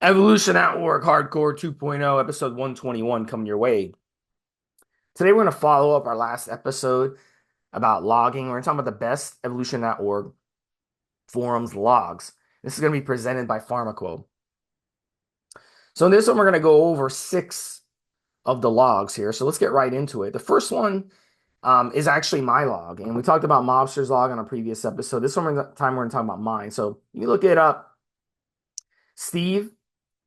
Evolution at Work Hardcore 2.0, episode 121 coming your way. Today we're going to follow up our last episode about logging. We're going to talk about the best Evolution at Work forums logs. This is going to be presented by Pharmaqo. So in this one, we're going to go over 6 of the logs here. So let's get right into it. The first one is actually my log. And we talked about Mobster's log on a previous episode. This time we're going to talk about mine. So you look it up. Steve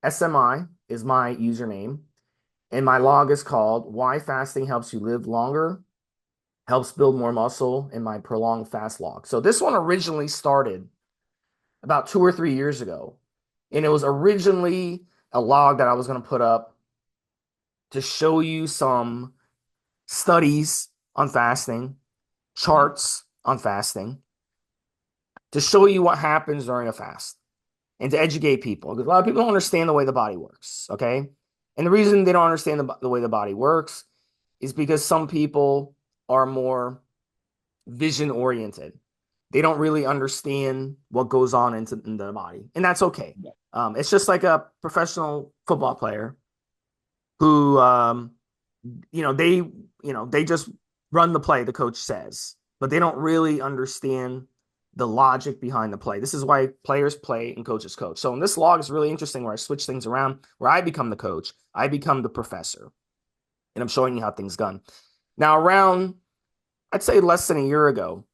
SMI is my username, and my log is called Why Fasting Helps You Live Longer, Helps Build More Muscle in my Prolonged Fast log. So this one originally started about 2 or 3 years ago, and it was originally a log that I was going to put up to show you some studies on fasting, charts on fasting, to show you what happens during a fast, and to educate people, because a lot of people don't understand the way the body works, okay? And the reason they don't understand the way the body works is because some people are more vision-oriented. They don't really understand what goes on in the body, and that's okay. It's just like a professional football player who, they just run the play the coach says, but they don't really understand the logic behind the play. This is why players play and coaches coach. So in this log is really interesting where I switch things around, where I become the coach, I become the professor, and I'm showing you how things done. Now around, I'd say less than a year ago,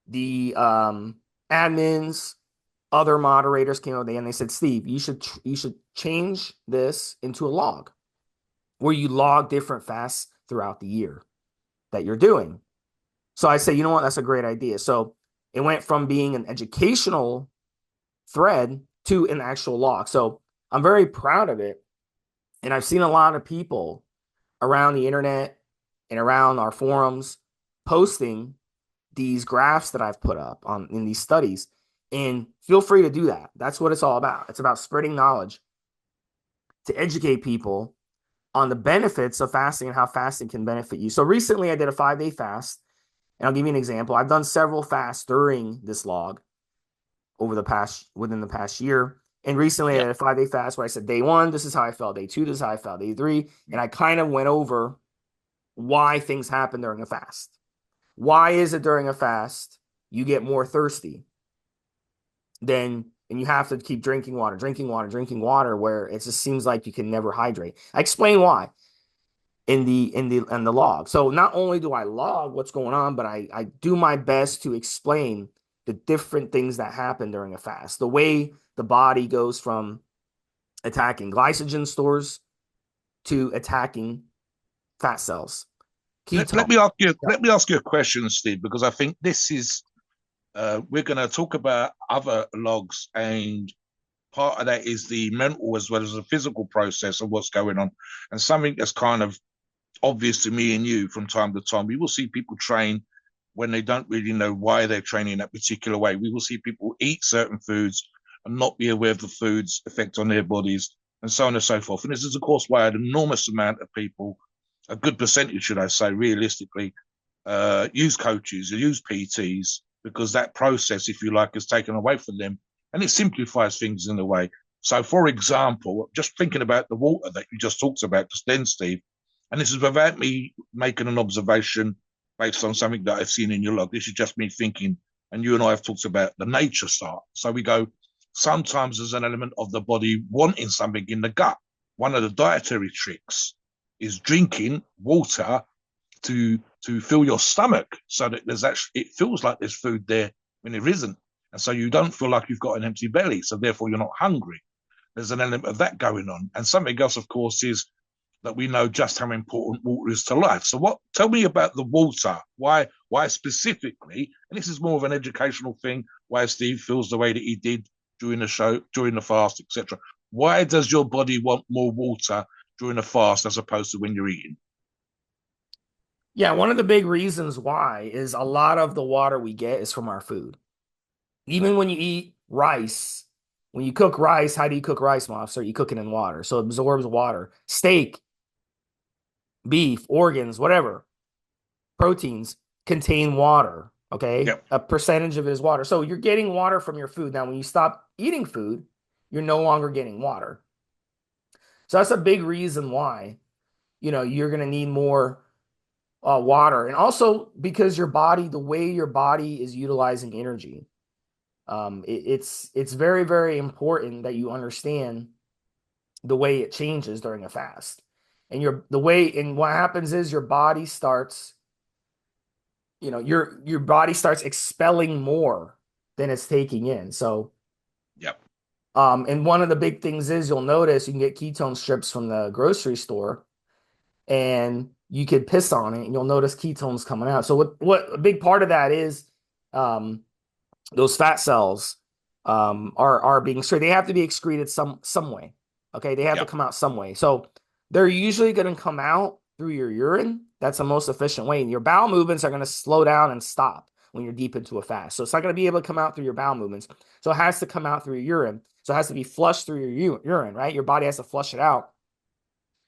the admins, other moderators came over and they said, Steve, you should change this into a log where you log different fasts throughout the year that you're doing. So I say, you know what? That's a great idea. So it went from being an educational thread to an actual log. So I'm very proud of it. And I've seen a lot of people around the internet and around our forums posting these graphs that I've put up in these studies. And feel free to do that. That's what it's all about. It's about spreading knowledge to educate people on the benefits of fasting and how fasting can benefit you. So recently I did a 5-day fast. And I'll give you an example. I've done several fasts during this log within the past year. And recently I had a 5-day fast where I said, day 1, this is how I felt. Day 2, this is how I felt. Day 3. And I kind of went over why things happen during a fast. Why is it during a fast you get more thirsty and you have to keep drinking water, where it just seems like you can never hydrate. I explain why in the log. So not only do I log what's going on, but I do my best to explain the different things that happen during a fast, the way the body goes from attacking glycogen stores to attacking fat cells. Let me ask you a question, Steve, because I think this is we're going to talk about other logs, and part of that is the mental as well as the physical process of what's going on, and something that's kind of obvious to me and you from time to time. We will see people train when they don't really know why they're training that particular way. We will see people eat certain foods and not be aware of the food's effect on their bodies, and so on and so forth. And this is, of course, why an enormous amount of people, a good percentage, should I say, realistically, use coaches or use PTs, because that process, if you like, is taken away from them and it simplifies things in a way. So, for example, just thinking about the water that you just talked about just then, Steve, and this is without me making an observation based on something that I've seen in your log. This is just me thinking, and you and I have talked about the nature start. So we go, sometimes there's an element of the body wanting something in the gut. One of the dietary tricks is drinking water to fill your stomach so that it feels like there's food there when there isn't. And so you don't feel like you've got an empty belly. So therefore you're not hungry. There's an element of that going on. And something else, of course, is that we know just how important water is to life. So tell me about the water. Why specifically, and this is more of an educational thing, why Steve feels the way that he did during the show, during the fast, etc. Why does your body want more water during a fast as opposed to when you're eating? Yeah, one of the big reasons why is a lot of the water we get is from our food. Even when you eat rice, when you cook rice, how do you cook rice, Mobster? You cook it in water, so it absorbs water. Steak, beef, organs, whatever, proteins contain water, okay? Yep. A percentage of it is water. So you're getting water from your food. Now, when you stop eating food, you're no longer getting water. So that's a big reason why, you're going to need more water. And also because your body, the way your body is utilizing energy, it's very, very important that you understand the way it changes during a fast. And what happens is your body starts, your body starts expelling more than it's taking in. So, Yep. and one of the big things is you'll notice you can get ketone strips from the grocery store and you could piss on it and you'll notice ketones coming out. So what a big part of that is, um, those fat cells are being excreted. They have to be excreted some way. Okay, they have to Yep. come out some way. So they're usually going to come out through your urine. That's the most efficient way. And your bowel movements are going to slow down and stop when you're deep into a fast. So it's not going to be able to come out through your bowel movements. So it has to come out through your urine. So it has to be flushed through your urine, right? Your body has to flush it out.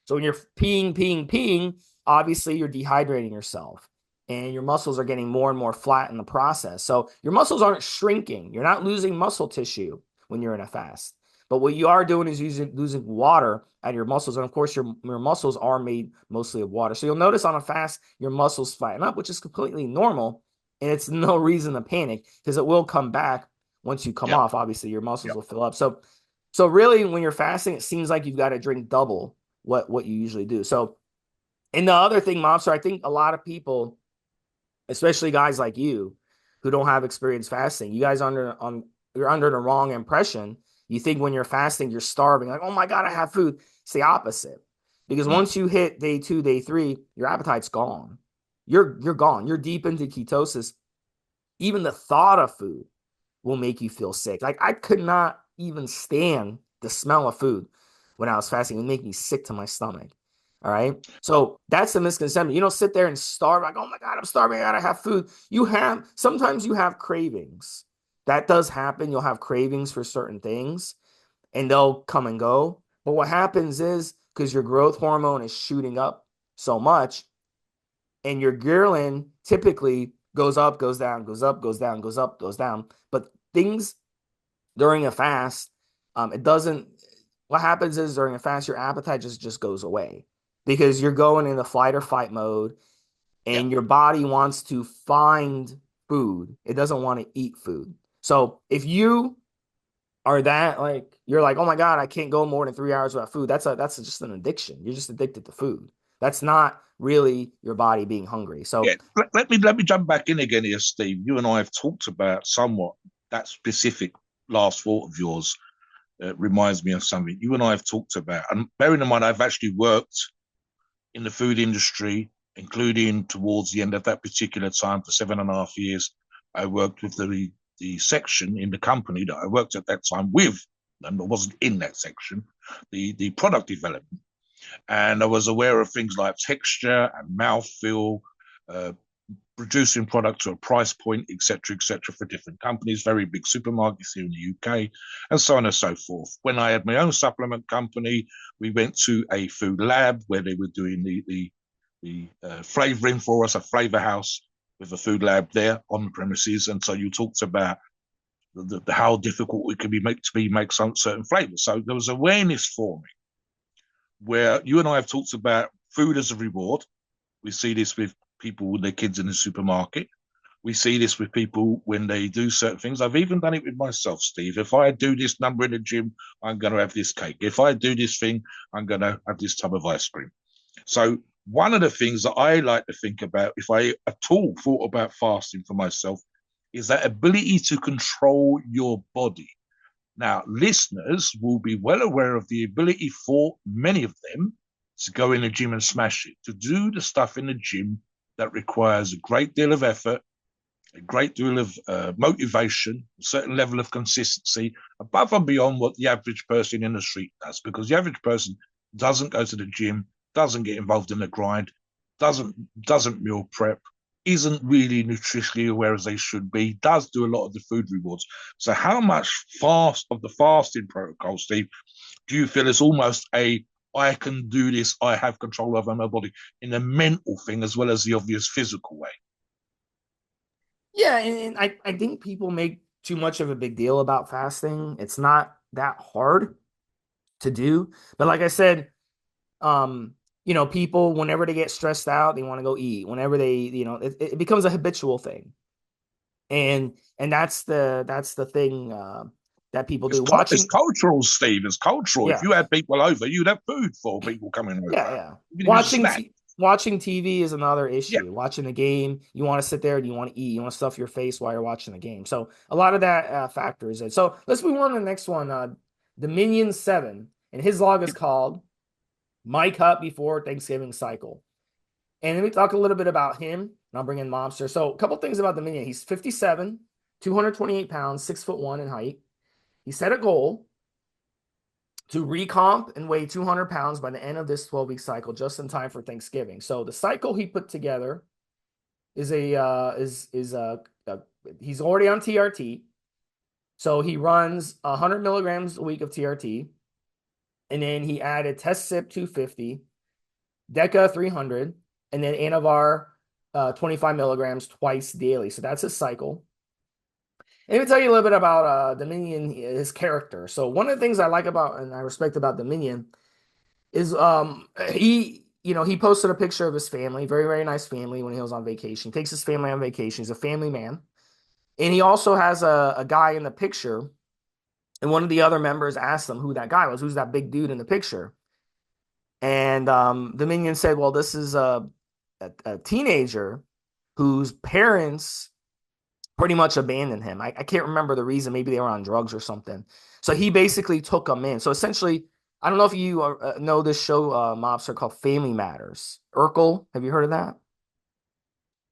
So when you're peeing, obviously you're dehydrating yourself and your muscles are getting more and more flat in the process. So your muscles aren't shrinking. You're not losing muscle tissue when you're in a fast. But what you are doing is losing water out of your muscles. And of course, your muscles are made mostly of water. So you'll notice on a fast, your muscles flatten up, which is completely normal. And it's no reason to panic because it will come back once you come Yep. off. Obviously, your muscles Yep. will fill up. So really, when you're fasting, it seems like you've got to drink double what you usually do. So, and the other thing, Mobster, I think a lot of people, especially guys like you, who don't have experience fasting, you guys you're under the wrong impression. You think when you're fasting, you're starving, like, oh my God, I have food. It's the opposite. Because Mm. once you hit day 2, day 3, your appetite's gone. You're gone. You're deep into ketosis. Even the thought of food will make you feel sick. Like I could not even stand the smell of food when I was fasting. It would make me sick to my stomach. All right. So that's the misconception. You don't sit there and starve like, oh my God, I'm starving. I gotta have food. Sometimes you have cravings. That does happen. You'll have cravings for certain things and they'll come and go. But what happens is because your growth hormone is shooting up so much, and your ghrelin typically goes up, goes down, goes up, goes down, goes up, goes down. But things during a fast, it doesn't. What happens is during a fast, your appetite just goes away because you're going in the flight or fight mode, Yep. and your body wants to find food. It doesn't want to eat food. So if you are that like you're like, oh my God, I can't go more than 3 hours without food. That's just an addiction. You're just addicted to food. That's not really your body being hungry. Yeah. So Let me jump back in again here, Steve. You and I have talked about somewhat that specific last thought of yours. Reminds me of something you and I have talked about. And bearing in mind, I've actually worked in the food industry, including towards the end of that particular time for 7.5 years. I worked with the section in the company that I worked at that time with, and I wasn't in that section, the product development. And I was aware of things like texture and mouthfeel, uh, producing product to a price point, etc., for different companies, very big supermarkets here in the UK, and so on and so forth. When I had my own supplement company, we went to a food lab where they were doing the flavoring for us, a flavor house with a food lab there on the premises. And so you talked about how difficult it can be make some certain flavors. So there was awareness for me where you and I have talked about food as a reward. We see this with people with their kids in the supermarket. We see this with people when they do certain things. I've even done it with myself, Steve. If I do this number in the gym, I'm going to have this cake. If I do this thing, I'm going to have this tub of ice cream. So one of the things that I like to think about, if I at all thought about fasting for myself, is that ability to control your body. Now, listeners will be well aware of the ability for many of them to go in the gym and smash it, to do the stuff in the gym that requires a great deal of effort, a great deal of motivation, a certain level of consistency, above and beyond what the average person in the street does. Because the average person doesn't go to the gym, doesn't get involved in the grind, doesn't meal prep, isn't really nutritionally aware as they should be, does do a lot of the food rewards. So how much fast of the fasting protocol, Steve, do you feel is almost a I can do this, I have control over my body in a mental thing as well as the obvious physical way? yeah, and I think people make too much of a big deal about fasting. It's not that hard to do. But like I said, um, people whenever they get stressed out, they want to go eat. Whenever they, it becomes a habitual thing. And that's the thing that people do. It's Watching, cultural, Steve. It's cultural. If yeah, you had people over, you'd have food for people coming yeah, over. yeah. Even if it's a Watching snack. t watching TV is another Yeah. issue. Watching the game, you want to sit there and you want to eat. You want to stuff your face while you're watching the game. So a lot of that factors in. So let's move on to the next one. Dominion 7, and his log is called My Cup Before Thanksgiving Cycle. And let me talk a little bit about him, and I'll bring in Mobster. So a couple things about Dominion. He's 57, 228 pounds, 6'1" in height. He set a goal to recomp and weigh 200 pounds by the end of this 12-week cycle, just in time for Thanksgiving. So the cycle he put together is he's already on TRT. So he runs 100 milligrams a week of TRT, and then he added Test Sip 250, Deca 300, and then Anavar 25 milligrams twice daily. So that's his cycle. And let me tell you a little bit about Dominion, his character. So one of the things I like about and I respect about Dominion is he posted a picture of his family, very, very nice family when he was on vacation. He takes his family on vacation. He's a family man. And he also has a guy in the picture. And one of the other members asked him who that guy was. Who's that big dude in the picture? And Dominion said, well, this is a teenager whose parents pretty much abandoned him. I can't remember the reason. Maybe they were on drugs or something. So he basically took him in. So essentially, I don't know if you know this show, Mobster, called Family Matters. Urkel, have you heard of that?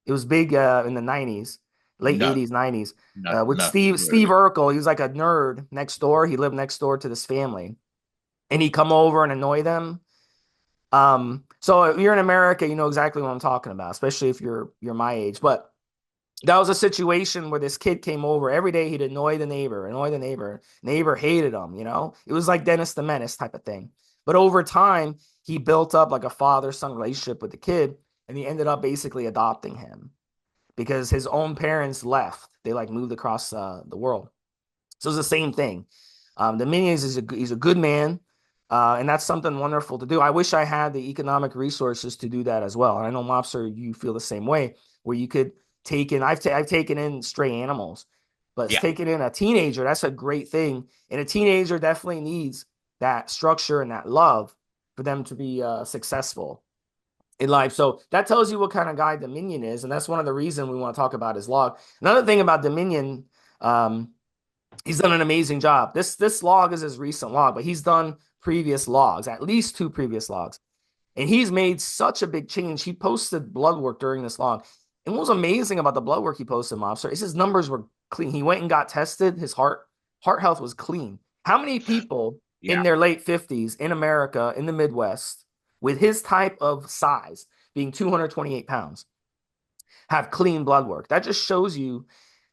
It was big in the 90s, late No, 80s, 90s, no, with no. Steve Urkel. He was like a nerd next door. He lived next door to this family. And he'd come over and annoy them. So if you're in America, you know exactly what I'm talking about, especially if you're my age. But that was a situation where this kid came over every day. He'd annoy the neighbor, annoy the neighbor. Neighbor hated him, It was like Dennis the Menace type of thing. But over time, he built up like a father-son relationship with the kid, and he ended up basically adopting him because his own parents left. They like moved across the world. So it's the same thing. Dominions he's a good man, and that's something wonderful to do. I wish I had the economic resources to do that as well. And I know Mobster, you feel the same way, where you could take in. I've taken in stray animals, but Yeah. taking in a teenager, that's a great thing. And a teenager definitely needs that structure and that love for them to be successful in life. So that tells you what kind of guy Dominion is, and that's one of the reasons we want to talk about his log. Another thing about Dominion, um, he's done an amazing job. This log is his recent log, but he's done previous logs, at least two previous logs. And he's made such a big change. He posted blood work during this log. And what was amazing about the blood work he posted, Mobster, is his numbers were clean. He went and got tested. His heart health was clean. How many people in Yeah. their late 50s in America, in the Midwest, with his type of size, being 228 pounds, have clean blood work? That just shows you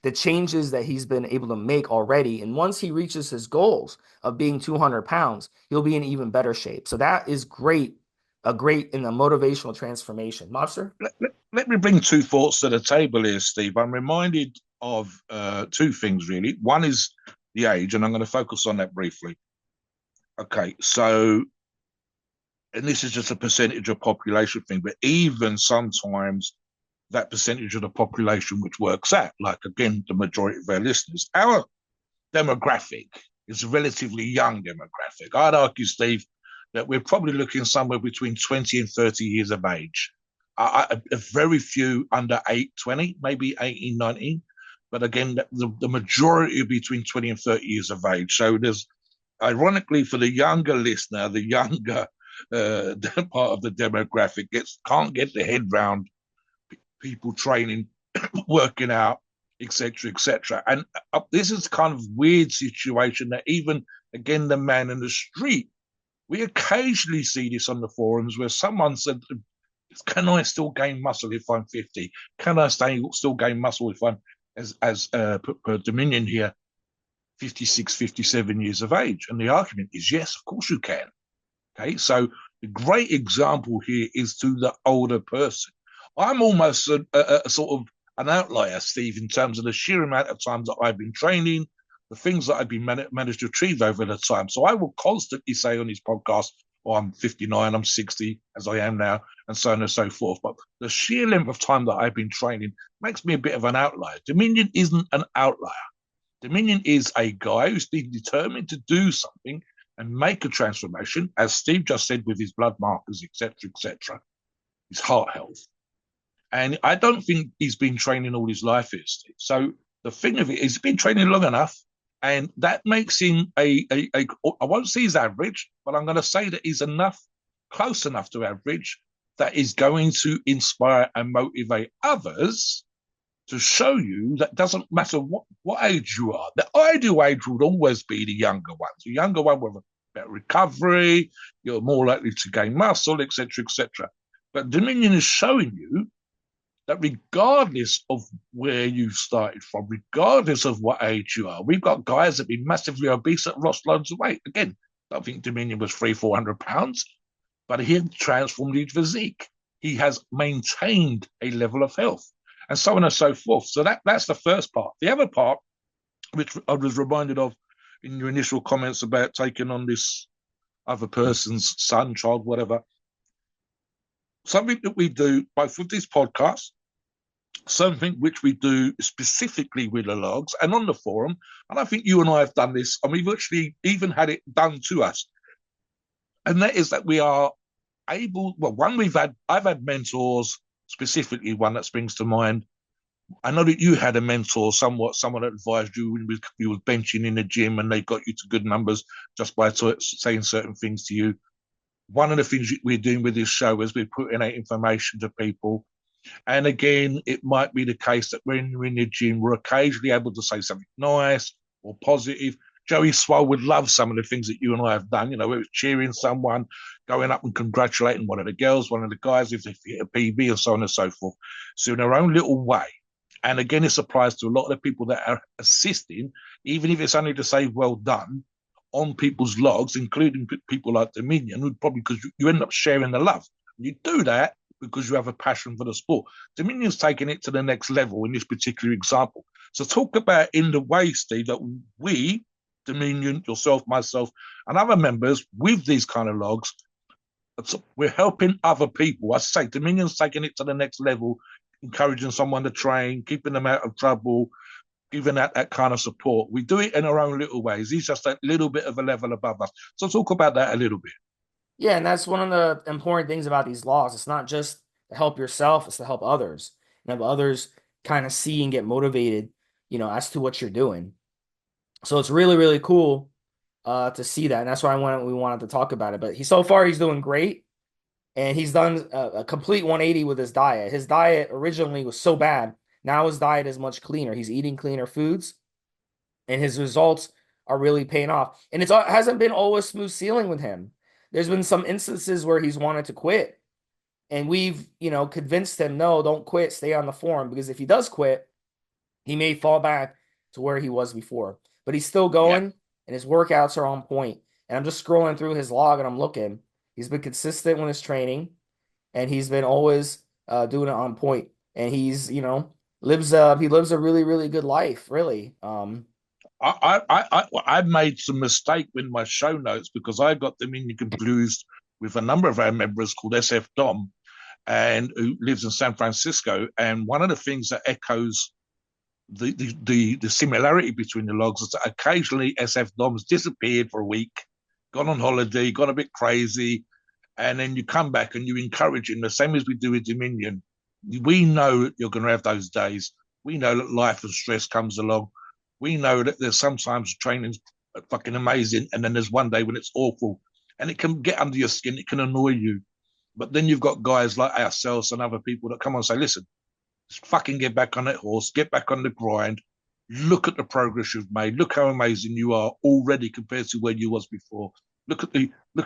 the changes that he's been able to make already. And once he reaches his goals of being 200 pounds, he'll be in even better shape. So that is great, a great and a motivational transformation. Mobster? Let me bring two thoughts to the table here, Steve. I'm reminded of two things, really. One is the age, and I'm going to focus on that briefly. Okay, so, and this is just a percentage of population thing, but even sometimes that percentage of the population which works out, like again, the majority of our listeners, our demographic is a relatively young demographic. I'd argue, Steve, that we're probably looking somewhere between 20 and 30 years of age. A very few under 20, maybe 18, 19. But again, the majority are between 20 and 30 years of age. So there's, ironically, for the younger listener, the younger part of the demographic can't get the head round people training, working out, etc., etc. And this is kind of weird situation that even again the man in the street, we occasionally see this on the forums where someone said, "Can I still gain muscle if I'm 50? Can I still gain muscle if I'm as per Dominion here, 56, 57 years of age?" And the argument is yes, of course you can. Okay, so the great example here is to the older person. I'm almost a sort of an outlier, Steve, in terms of the sheer amount of times that I've been training, the things that I've been managed to achieve over the time. So I will constantly say on his podcast, oh, I'm 59, I'm 60, as I am now, and so on and so forth. But the sheer length of time that I've been training makes me a bit of an outlier. Dominion isn't an outlier. Dominion is a guy who's been determined to do something and make a transformation, as Steve just said, with his blood markers, etc., his heart health. And I don't think he's been training all his life here, Steve. So the thing of it is, he's been training long enough, and that makes him I won't say he's average, but I'm going to say that he's close enough to average, that is going to inspire and motivate others to show you that doesn't matter what age you are. The ideal age would always be the younger ones. The younger one with a better recovery, you're more likely to gain muscle, etc. But Dominion is showing you that regardless of where you started from, regardless of what age you are, we've got guys that have been massively obese that lost loads of weight. Again, I don't think Dominion was 300-400 pounds, but he had transformed his physique. He has maintained a level of health, and so on and so forth. So that's the first part. The other part, which I was reminded of in your initial comments about taking on this other person's son, child, whatever, something that we do both with this podcast, something which we do specifically with the logs and on the forum, and I think you and I have done this, and we've actually even had it done to us, and that is that we are able, well, I've had mentors, specifically one that springs to mind. I know that you had a mentor, someone that advised you when you were benching in the gym, and they got you to good numbers just by saying certain things to you. One of the things we're doing with this show is we're putting out information to people. And again, it might be the case that when you're in the gym, we're occasionally able to say something nice or positive. Joey Swole would love some of the things that you and I have done, you know, whether it's cheering someone, going up and congratulating one of the girls, one of the guys, if they hit a PB, and so on and so forth. So in their own little way. And again, it applies to a lot of the people that are assisting, even if it's only to say well done, on people's logs, including people like Dominion, who probably, because you end up sharing the love. You do that because you have a passion for the sport. Dominion's taking it to the next level in this particular example. So talk about in the way, Steve, that we, Dominion, yourself, myself, and other members with these kind of logs, we're helping other people. I say Dominion's taking it to the next level, encouraging someone to train, keeping them out of trouble, giving that kind of support. We do it in our own little ways. He's just a little bit of a level above us. So talk about that a little bit. Yeah, and that's one of the important things about these laws. It's not just to help yourself, it's to help others. And have others kind of see and get motivated, as to what you're doing. So it's really, really cool to see that. And that's why we wanted to talk about it. But so far he's doing great. And he's done a complete 180 with his diet. His diet originally was so bad. Now his diet is much cleaner. He's eating cleaner foods, and his results are really paying off. And it hasn't been always smooth sailing with him. There's been some instances where he's wanted to quit, and we've, convinced him, no, don't quit, stay on the form, because if he does quit, he may fall back to where he was before. But he's still Yeah. going, and his workouts are on point. And I'm just scrolling through his log, and I'm looking. He's been consistent with his training, and he's been always doing it on point. And he's, lives a really, really good life, really. I made some mistake with my show notes because I got them in confused with a number of our members called SF Dom, and who lives in San Francisco. And one of the things that echoes the similarity between the logs is that occasionally SF Dom's disappeared for a week, gone on holiday, got a bit crazy, and then you come back and you encourage him, the same as we do with Dominion. We know that you're going to have those days. We know that life and stress comes along. We know that there's sometimes training's fucking amazing, and then there's one day when it's awful, and it can get under your skin. It can annoy you. But then you've got guys like ourselves and other people that come on and say, listen, just fucking get back on that horse, get back on the grind. Look at the progress you've made. Look how amazing you are already compared to where you was before. Look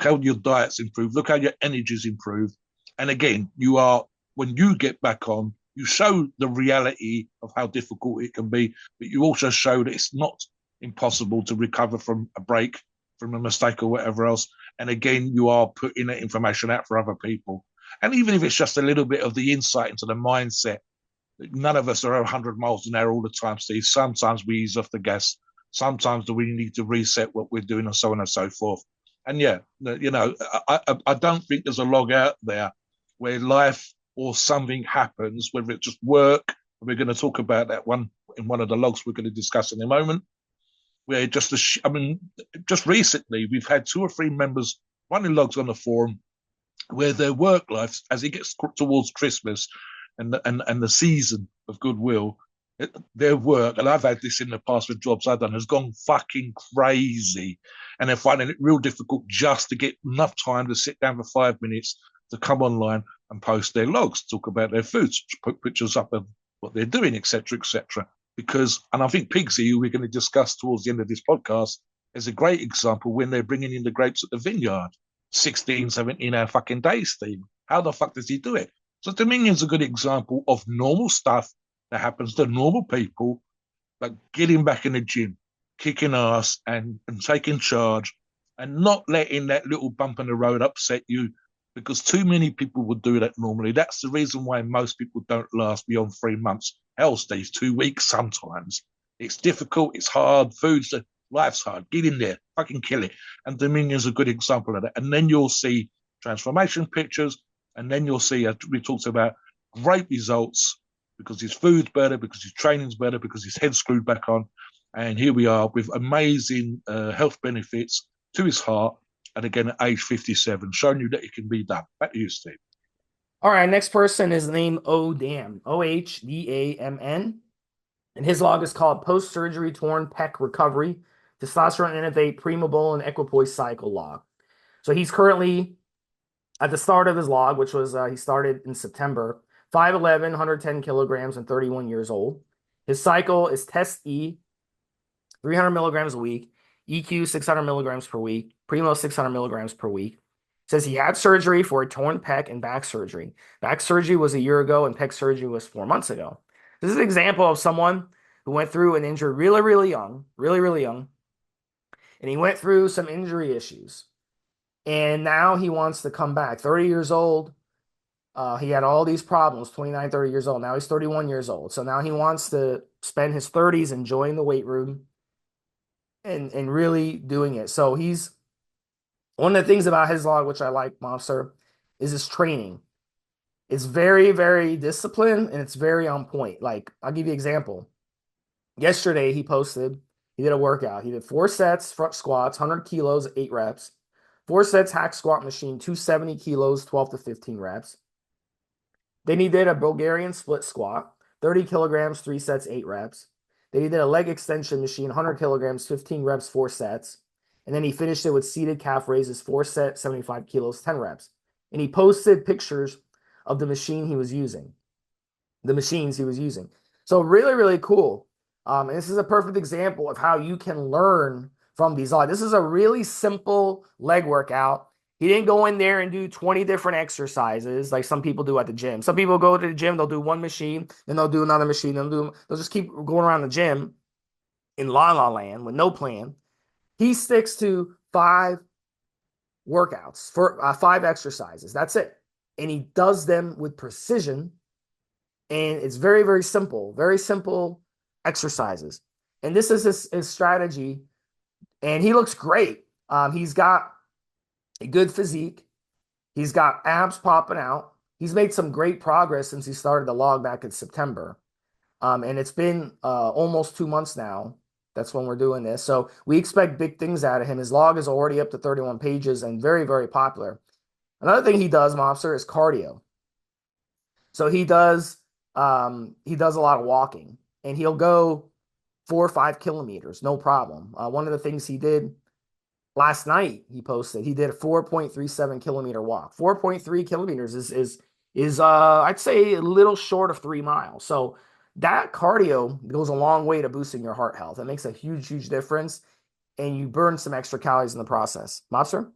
how your diet's improved. Look how your energy's improved. And again, when you get back on, you show the reality of how difficult it can be, but you also show that it's not impossible to recover from a break, from a mistake or whatever else. And again, you are putting that information out for other people. And even if it's just a little bit of the insight into the mindset, none of us are 100 miles an hour all the time, Steve. Sometimes we ease off the gas. Sometimes do we need to reset what we're doing, and so on and so forth. And yeah, I don't think there's a log out there where life or something happens, whether it's just work. We're going to talk about that one in one of the logs we're going to discuss in a moment. Where just recently we've had two or three members running logs on the forum where their work life, as it gets towards Christmas and the season of goodwill, their work, and I've had this in the past with jobs I've done, has gone fucking crazy, and they're finding it real difficult just to get enough time to sit down for 5 minutes to come online and post their logs, talk about their foods, put pictures up of what they're doing, etc., etc. Because, and I think Pigsy, who we're going to discuss towards the end of this podcast, is a great example when they're bringing in the grapes at the vineyard. 16, 17-hour fucking days, Steve. How the fuck does he do it? So Dominion's a good example of normal stuff that happens to normal people, like getting back in the gym, kicking ass and taking charge and not letting that little bump in the road upset you because too many people would do that normally. That's the reason why most people don't last beyond 3 months. Hell, Steve, 2 weeks sometimes. It's difficult, it's hard, life's hard. Get in there, fucking kill it. And Dominion's a good example of that. And then you'll see transformation pictures, and then you'll see, we talked about, great results because his food's better, because his training's better, because his head's screwed back on. And here we are with amazing health benefits to his heart. And again, at age 57, showing you that it can be done. Back to you, Steve. All right, next person is named Odamn, Ohdamn. And his log is called Post-Surgery Torn Pec Recovery, Testosterone Innovate Primabol and Equipoise Cycle Log. So he's currently at the start of his log, which was he started in September, 5'11", 110 kilograms, and 31 years old. His cycle is Test E, 300 milligrams a week, EQ 600 milligrams per week, Primo 600 milligrams per week. Says he had surgery for a torn pec and back surgery. Back surgery was a year ago and pec surgery was 4 months ago. This is an example of someone who went through an injury really, really young, really, really young. And he went through some injury issues. And now he wants to come back. 30 years old. He had all these problems, 29, 30 years old. Now he's 31 years old. So now he wants to spend his 30s enjoying the weight room and really doing it. So he's one of the things about his log, which I like, Mobster, is his training. It's very, very disciplined and it's very on point. Like, I'll give you an example. Yesterday, he did a workout. He did 4 sets, front squats, 100 kilos, 8 reps. 4 sets, hack squat machine, 270 kilos, 12 to 15 reps. Then he did a Bulgarian split squat, 30 kilograms, 3 sets, 8 reps. Then he did a leg extension machine, 100 kilograms, 15 reps, 4 sets. And then he finished it with seated calf raises, 4 sets, 75 kilos, 10 reps. And he posted pictures of the machines he was using. So really, really cool. And this is a perfect example of how you can learn from these. This is a really simple leg workout. He didn't go in there and do 20 different exercises like some people do at the gym. Some people go to the gym, they'll do one machine, then they'll do another machine, they'll just keep going around the gym in la la land with no plan. He sticks to 5 workouts for 5 exercises. That's it. And he does them with precision. And it's very, very simple exercises. And this is his strategy. And he looks great. He's got a good physique. He's got abs popping out. He's made some great progress since he started the log back in September. And it's been almost 2 months now. That's when we're doing this. So we expect big things out of him. His log is already up to 31 pages and very, very popular. Another thing he does, Mobster, is cardio. So he does a lot of walking, and he'll go 4 or 5 kilometers, no problem. One of the things he did last night, he posted, he did a 4.37 kilometer walk. 4.3 kilometers is I'd say a little short of 3 miles. So that cardio goes a long way to boosting your heart health. It makes a huge, huge difference, and you burn some extra calories in the process. Mobster?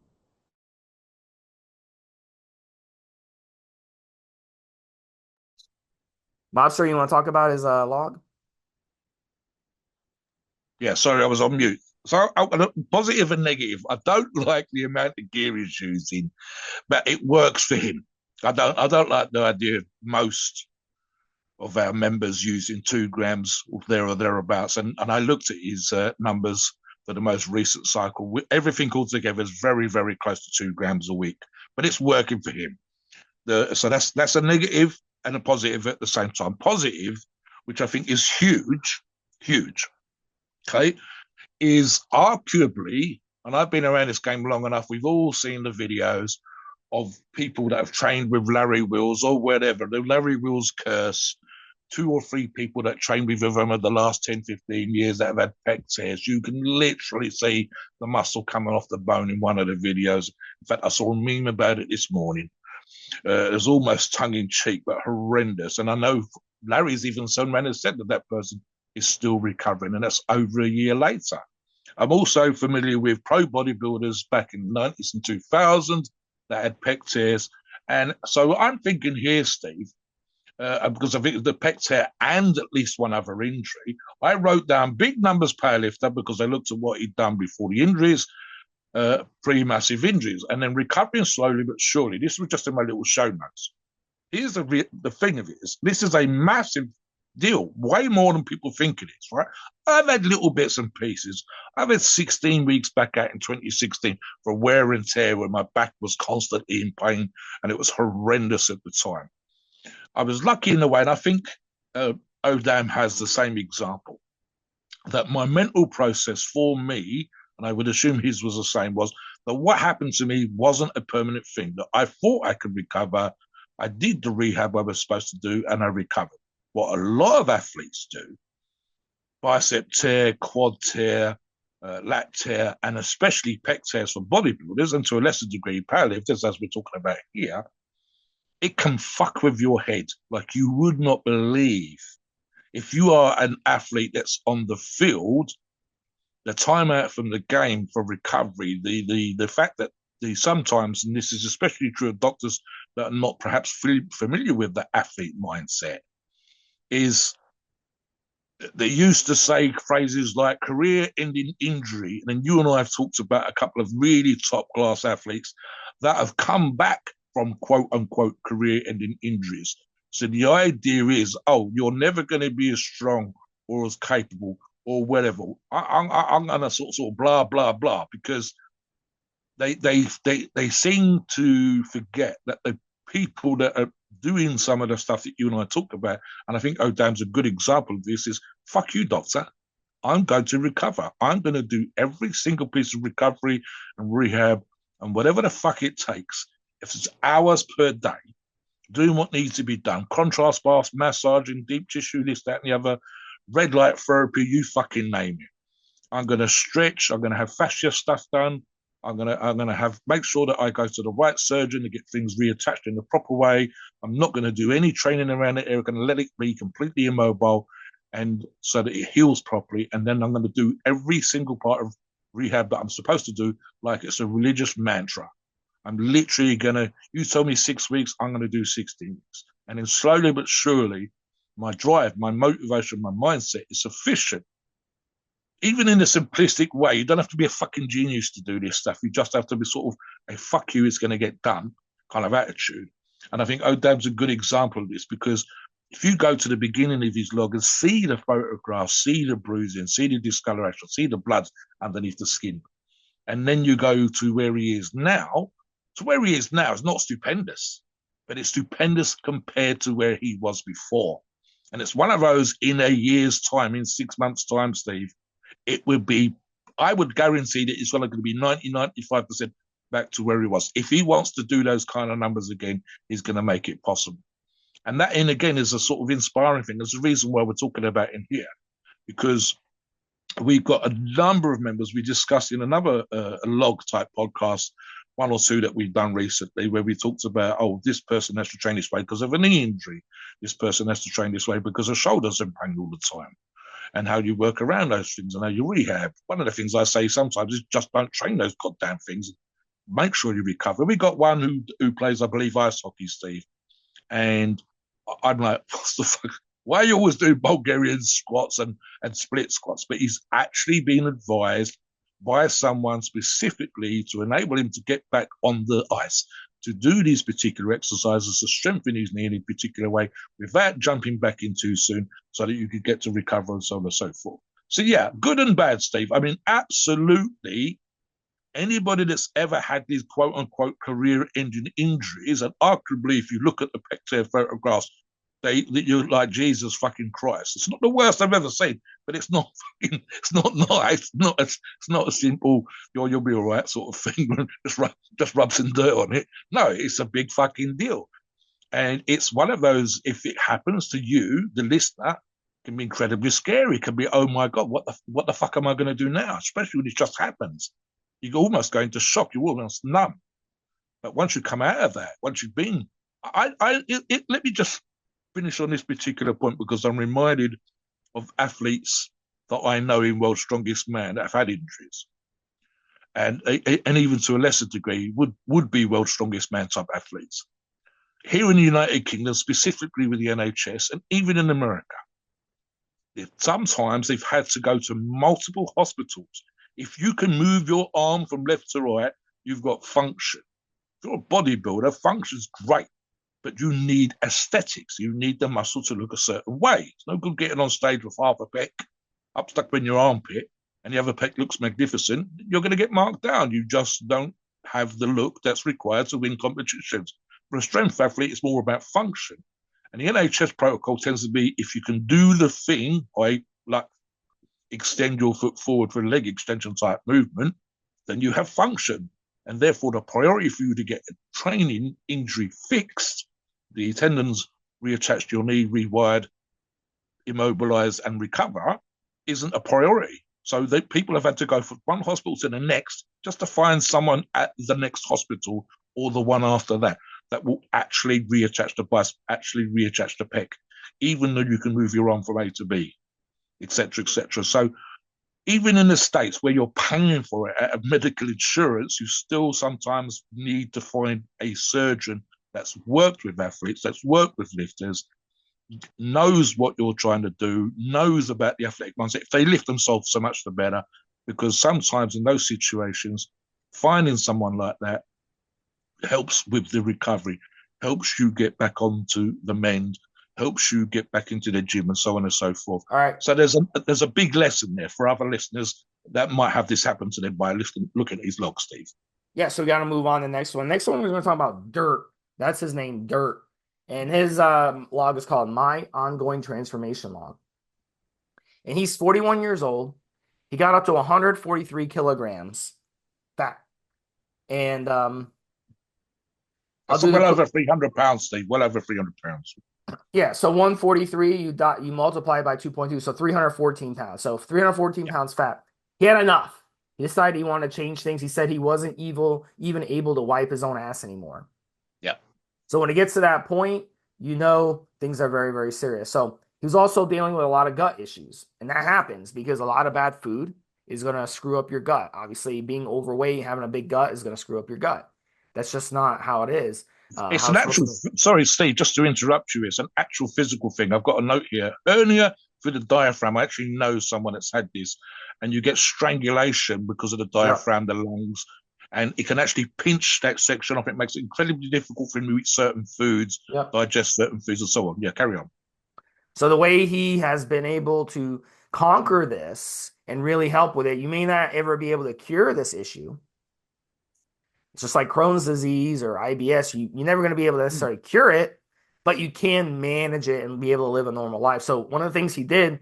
Mobster, you want to talk about his log? Yeah, sorry, I was on mute. So, positive and negative. I don't like the amount of gear he's using, but it works for him. I don't like the idea of most of our members using 2 grams there or thereabouts. And I looked at his numbers for the most recent cycle. Everything altogether is very, very close to 2 grams a week, but it's working for him. So that's a negative and a positive at the same time. Positive, which I think is huge, huge, okay, is arguably, and I've been around this game long enough, we've all seen the videos of people that have trained with Larry Wheels or whatever, the Larry Wheels curse, 2 or 3 people that trained with him over the last 10, 15 years that have had pec tears. You can literally see the muscle coming off the bone in one of the videos. In fact, I saw a meme about it this morning. It was almost tongue in cheek, but horrendous. And I know Larry's even some man has said that that person is still recovering, and that's over a year later. I'm also familiar with pro bodybuilders back in the 90s and 2000 that had pec tears. And so I'm thinking here, Steve, because I think the pec tear and at least one other injury, I wrote down big numbers powerlifter because I looked at what he'd done before the injuries, pre-massive injuries, and then recovering slowly but surely. This was just in my little show notes. Here's the thing of it is, this is a massive deal, way more than people think it is, right? I've had little bits and pieces. I've had 16 weeks back out in 2016 for wear and tear where my back was constantly in pain and it was horrendous at the time. I was lucky in a way, and I think Odam has the same example, that my mental process for me, and I would assume his was the same, was that what happened to me wasn't a permanent thing, that I thought I could recover. I did the rehab I was supposed to do, and I recovered. What a lot of athletes do, bicep tear, quad tear, lat tear, and especially pec tears for bodybuilders, and to a lesser degree powerlifters, as we're talking about here, it can fuck with your head like you would not believe. If you are an athlete that's on the field, the time out from the game for recovery, the fact that sometimes, and this is especially true of doctors that are not perhaps familiar with the athlete mindset, is they used to say phrases like career-ending injury. And you and I have talked about a couple of really top-class athletes that have come back from quote-unquote career-ending injuries. So the idea is, oh, you're never going to be as strong or as capable or whatever. I'm going to sort of blah, blah, blah, because they seem to forget that the people that are doing some of the stuff that you and I talk about, and I think Odam's a good example of this, is fuck you, doctor. I'm going to recover. I'm going to do every single piece of recovery and rehab and whatever the fuck it takes. If it's hours per day, doing what needs to be done, contrast baths, massaging, deep tissue, this, that, and the other, red light therapy, you fucking name it. I'm going to stretch. I'm going to have fascia stuff done. I'm gonna have make sure that I go to the right surgeon to get things reattached in the proper way. I'm not going to do any training around it. I'm going to let it be completely immobile, and so that it heals properly. And then I'm going to do every single part of rehab that I'm supposed to do, like it's a religious mantra. I'm literally gonna. You told me 6 weeks. I'm going to do 16 weeks, and then slowly but surely, my drive, my motivation, my mindset is sufficient, even in a simplistic way. You don't have to be a fucking genius to do this stuff. You just have to be sort of a fuck you, it's going to get done kind of attitude. And I think Odam's a good example of this, because if you go to the beginning of his log and see the photographs, see the bruising, see the discoloration, see the blood underneath the skin, and then you go to where he is now, is not stupendous, but it's stupendous compared to where he was before. And it's one of those, in a year's time, in 6 months' time, Steve, it would be, I would guarantee that it's going to be 90-95% back to where he was. If he wants to do those kind of numbers again, he's going to make it possible. And that, in again, is a sort of inspiring thing. There's the reason why we're talking about in here, because we've got a number of members. We discussed in another log type podcast, 1 or 2 that we've done recently, where we talked about, oh, this person has to train this way because of a knee injury. This person has to train this way because her shoulders are in pain all the time. And how you work around those things and how you rehab. One of the things I say sometimes is just don't train those goddamn things. Make sure you recover. We got one who plays, I believe, ice hockey, Steve. And I'm like, what the fuck? Why are you always doing Bulgarian squats and split squats? But he's actually been advised by someone specifically to enable him to get back on the ice. to do these particular exercises to strengthen his knee in a particular way without jumping back in too soon so that you could get to recover and so on and so forth. So, yeah, good and bad, Steve. I mean, absolutely anybody that's ever had these quote unquote career ending injuries, and arguably, if you look at the picture photographs, you're like Jesus fucking Christ. It's not the worst I've ever seen, but it's not fucking, it's not nice. It's not a simple you'll be all right sort of thing. just rub some dirt on it. No, it's a big fucking deal, and it's one of those. If it happens to you, the listener, can be incredibly scary. It can be, oh my god, what the fuck am I going to do now? Especially when it just happens, you almost go into shock. You're almost numb. But once you come out of that, once you've been, let me just finish on this particular point because I'm reminded of athletes that I know in World's Strongest Man that have had injuries, and even to a lesser degree would be World's Strongest Man type athletes here in the United Kingdom, specifically with the NHS, and even in America. Sometimes they've had to go to multiple hospitals. If you can move your arm from left to right, you've got function. If you're a bodybuilder, function's great, but you need aesthetics. You need the muscle to look a certain way. It's no good getting on stage with half a pec up stuck in your armpit and the other pec looks magnificent. You're going to get marked down. You just don't have the look that's required to win competitions. For a strength athlete, it's more about function. And the NHS protocol tends to be if you can do the thing, like extend your foot forward for a leg extension type movement, then you have function. And therefore, the priority for you to get a training injury fixed, the tendons reattached to your knee, rewired, immobilized, and recover, isn't a priority. So people have had to go from one hospital to the next just to find someone at the next hospital or the one after that will actually reattach the bicep, actually reattach the pec, even though you can move your arm from A to B, etc., etc. So even in the States where you're paying for it out of medical insurance, you still sometimes need to find a surgeon that's worked with athletes, that's worked with lifters, knows what you're trying to do, knows about the athletic mindset. If they lift themselves, so much the better, because sometimes in those situations, finding someone like that helps with the recovery, helps you get back onto the mend, helps you get back into the gym and so on and so forth. All right. So there's a big lesson there for other listeners that might have this happen to them by looking at his log, Steve. Yeah, so we got to move on to the next one. Next one, we're going to talk about Dirt. That's his name, Dirt. And his log is called My Ongoing Transformation Log. And he's 41 years old. He got up to 143 kilograms fat. And That's well over 300 pounds, Steve. Well over 300 pounds. Yeah, so 143, you multiply by 2.2, so 314 pounds. So 314 pounds fat. He had enough. He decided he wanted to change things. He said he wasn't even able to wipe his own ass anymore. Yeah. So when it gets to that point, things are very, very serious. So he was also dealing with a lot of gut issues. And that happens because a lot of bad food is going to screw up your gut. Obviously, being overweight, having a big gut is going to screw up your gut. That's just not how it is. It's an actual, sorry, Steve, just to interrupt you, it's an actual physical thing. I've got a note here. Hernia for the diaphragm. I actually know someone that's had this, and you get strangulation because of the diaphragm, the lungs, and it can actually pinch that section off. It makes it incredibly difficult for him to eat certain foods, digest certain foods, and so on. Yeah, carry on. So the way he has been able to conquer this and really help with it, you may not ever be able to cure this issue. It's just like Crohn's disease or IBS. You're never going to be able to necessarily cure it, but you can manage it and be able to live a normal life. So one of the things he did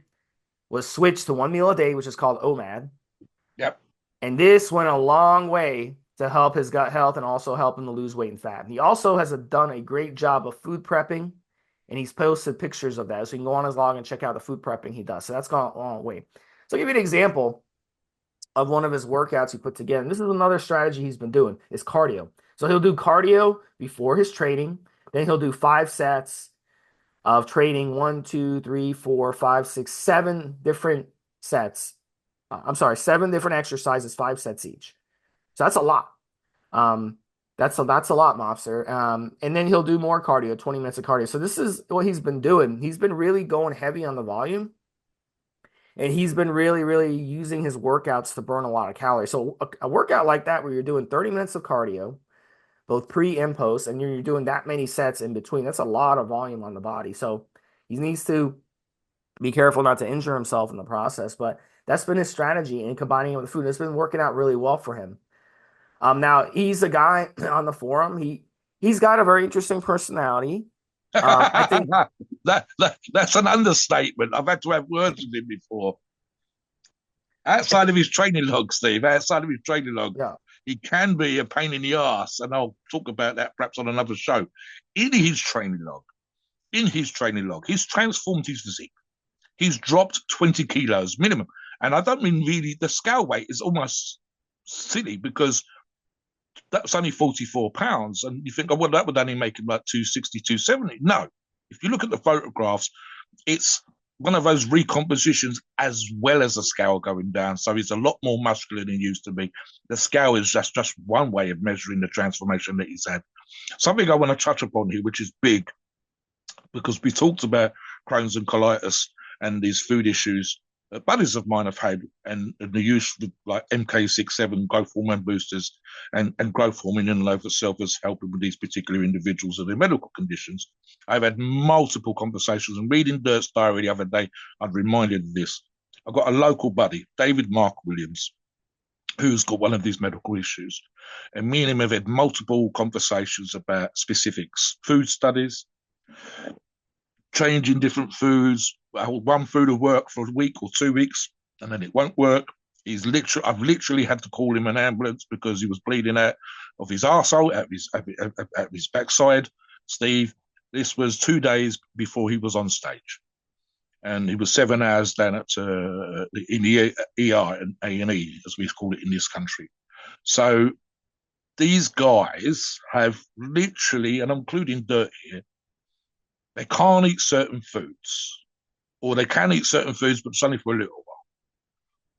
was switch to one meal a day, which is called OMAD. Yep. And this went a long way to help his gut health and also help him to lose weight and fat. And he also has done a great job of food prepping, and he's posted pictures of that. So you can go on his log and check out the food prepping he does. So that's gone a long way. So I'll give you an example of one of his workouts he put together. And this is another strategy he's been doing is cardio. So he'll do cardio before his training. Then he'll do 5 sets of training, 1, 2, 3, 4, 5, 6, 7 different sets. 7 different exercises, 5 sets each. So that's a lot. That's a lot, Mobster. And then he'll do more cardio, 20 minutes of cardio. So this is what he's been doing. He's been really going heavy on the volume. And he's been really, really using his workouts to burn a lot of calories. So a workout like that where you're doing 30 minutes of cardio, both pre and post, and you're doing that many sets in between. That's a lot of volume on the body. So he needs to be careful not to injure himself in the process. But that's been his strategy in combining it with food. It's been working out really well for him. Now he's a guy on the forum. He's got a very interesting personality. I think, That's an understatement. I've had to have words with him before. I Outside think, of his training log, Steve, outside of his training log, yeah, he can be a pain in the ass, and I'll talk about that perhaps on another show. In his training log, he's transformed his physique. He's dropped 20 kilos minimum. And I don't mean really, the scale weight is almost silly because that's only 44 pounds. And you think, oh, well, that would only make him like 260, 270. No. If you look at the photographs, it's one of those recompositions as well as the scale going down. So he's a lot more muscular than he used to be. The scale is just one way of measuring the transformation that he's had. Something I want to touch upon here, which is big, because we talked about Crohn's and colitis and these food issues buddies of mine have had, and the use of like MK67 growth hormone boosters and growth hormone in and of itself is helping with these particular individuals and their medical conditions. I've had multiple conversations, and reading Dirt's diary the other day, I'm reminded of this. I've got a local buddy, David Mark Williams, who's got one of these medical issues. And me and him have had multiple conversations about specifics, food studies, changing different foods. One food will work for a week or 2 weeks, and then it won't work. I've literally had to call him an ambulance because he was bleeding out of his arsehole, at his backside. Steve, this was 2 days before he was on stage, and he was 7 hours down at in the ER and A&E, as we call it in this country. So these guys have literally, and I'm including Dirt here, they can't eat certain foods, or they can eat certain foods, but it's only for a little while,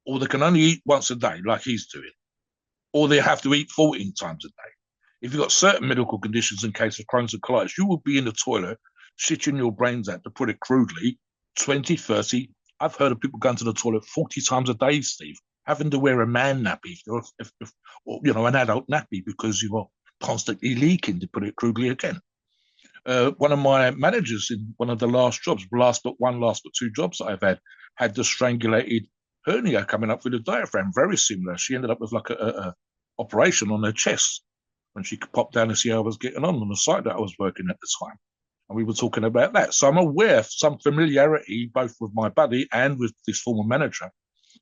or they can only eat once a day, like he's doing, or they have to eat 14 times a day. If you've got certain medical conditions, in case of Crohn's and colitis, you will be in the toilet shitting your brains out, to put it crudely, 20, 30. I've heard of people going to the toilet 40 times a day, Steve, having to wear a man nappy, or an adult nappy, because you are constantly leaking, to put it crudely again. One of my managers in one of the last but two jobs that I've had the strangulated hernia coming up with the diaphragm, very similar. She ended up with like a operation on her chest when she could pop down and see how I was getting on the site that I was working at the time. And we were talking about that. So I'm aware of some familiarity, both with my buddy and with this former manager,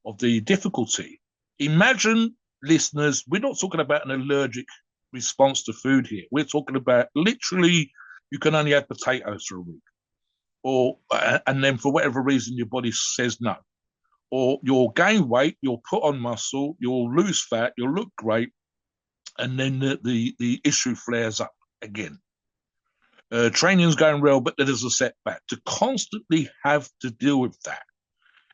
of the difficulty. Imagine, listeners, we're not talking about an allergic response to food here. We're talking about literally you can only have potatoes for a week, and then for whatever reason your body says no, or you'll gain weight, you'll put on muscle, you'll lose fat, you'll look great, and then the issue flares up again. Training's going well, but there's a setback. To constantly have to deal with that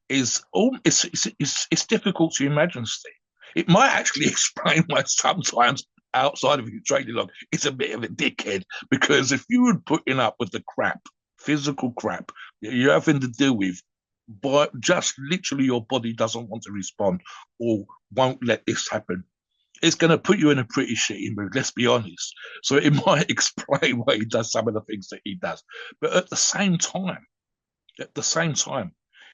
is it's difficult to imagine, Steve. It might actually explain why sometimes outside of your training log, it's a bit of a dickhead, because if you were putting up with the crap, physical crap that you're having to deal with, but just literally your body doesn't want to respond or won't let this happen, it's going to put you in a pretty shitty mood, let's be honest. So it might explain why he does some of the things that he does. But at the same time,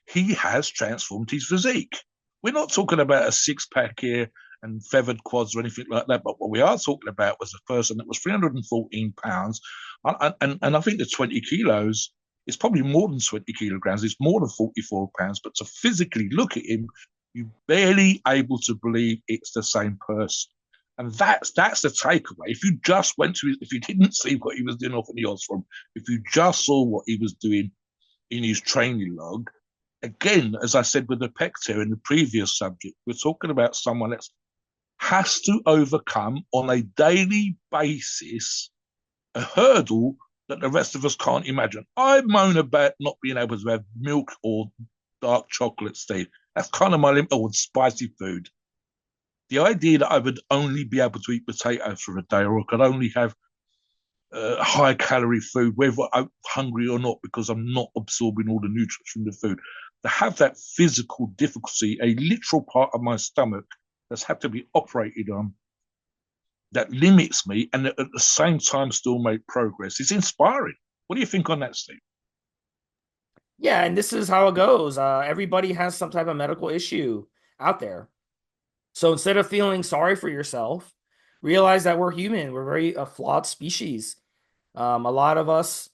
he has transformed his physique. We're not talking about a six-pack here and feathered quads or anything like that, but what we are talking about was a person that was 314 pounds, and I think the 20 kilos is probably more than 20 kilograms. It's more than 44 pounds, but to physically look at him, you're barely able to believe it's the same person. And that's the takeaway. If you didn't see what he was doing off in the odds from, if you just saw what he was doing in his training log, again, as I said with the pec tear in the previous subject, we're talking about someone that has to overcome on a daily basis a hurdle that the rest of us can't imagine. I moan about not being able to have milk or dark chocolate, Steve. That's kind of my limit, or spicy food. The idea that I would only be able to eat potatoes for a day, or I could only have high calorie food, whether I'm hungry or not, because I'm not absorbing all the nutrients from the food. To have that physical difficulty, a literal part of my stomach that's had to be operated on, that limits me and at the same time still make progress. It's inspiring. What do you think on that, Steve? Yeah, and this is how it goes. Everybody has some type of medical issue out there. So instead of feeling sorry for yourself, realize that we're human. We're very a flawed species. A lot of us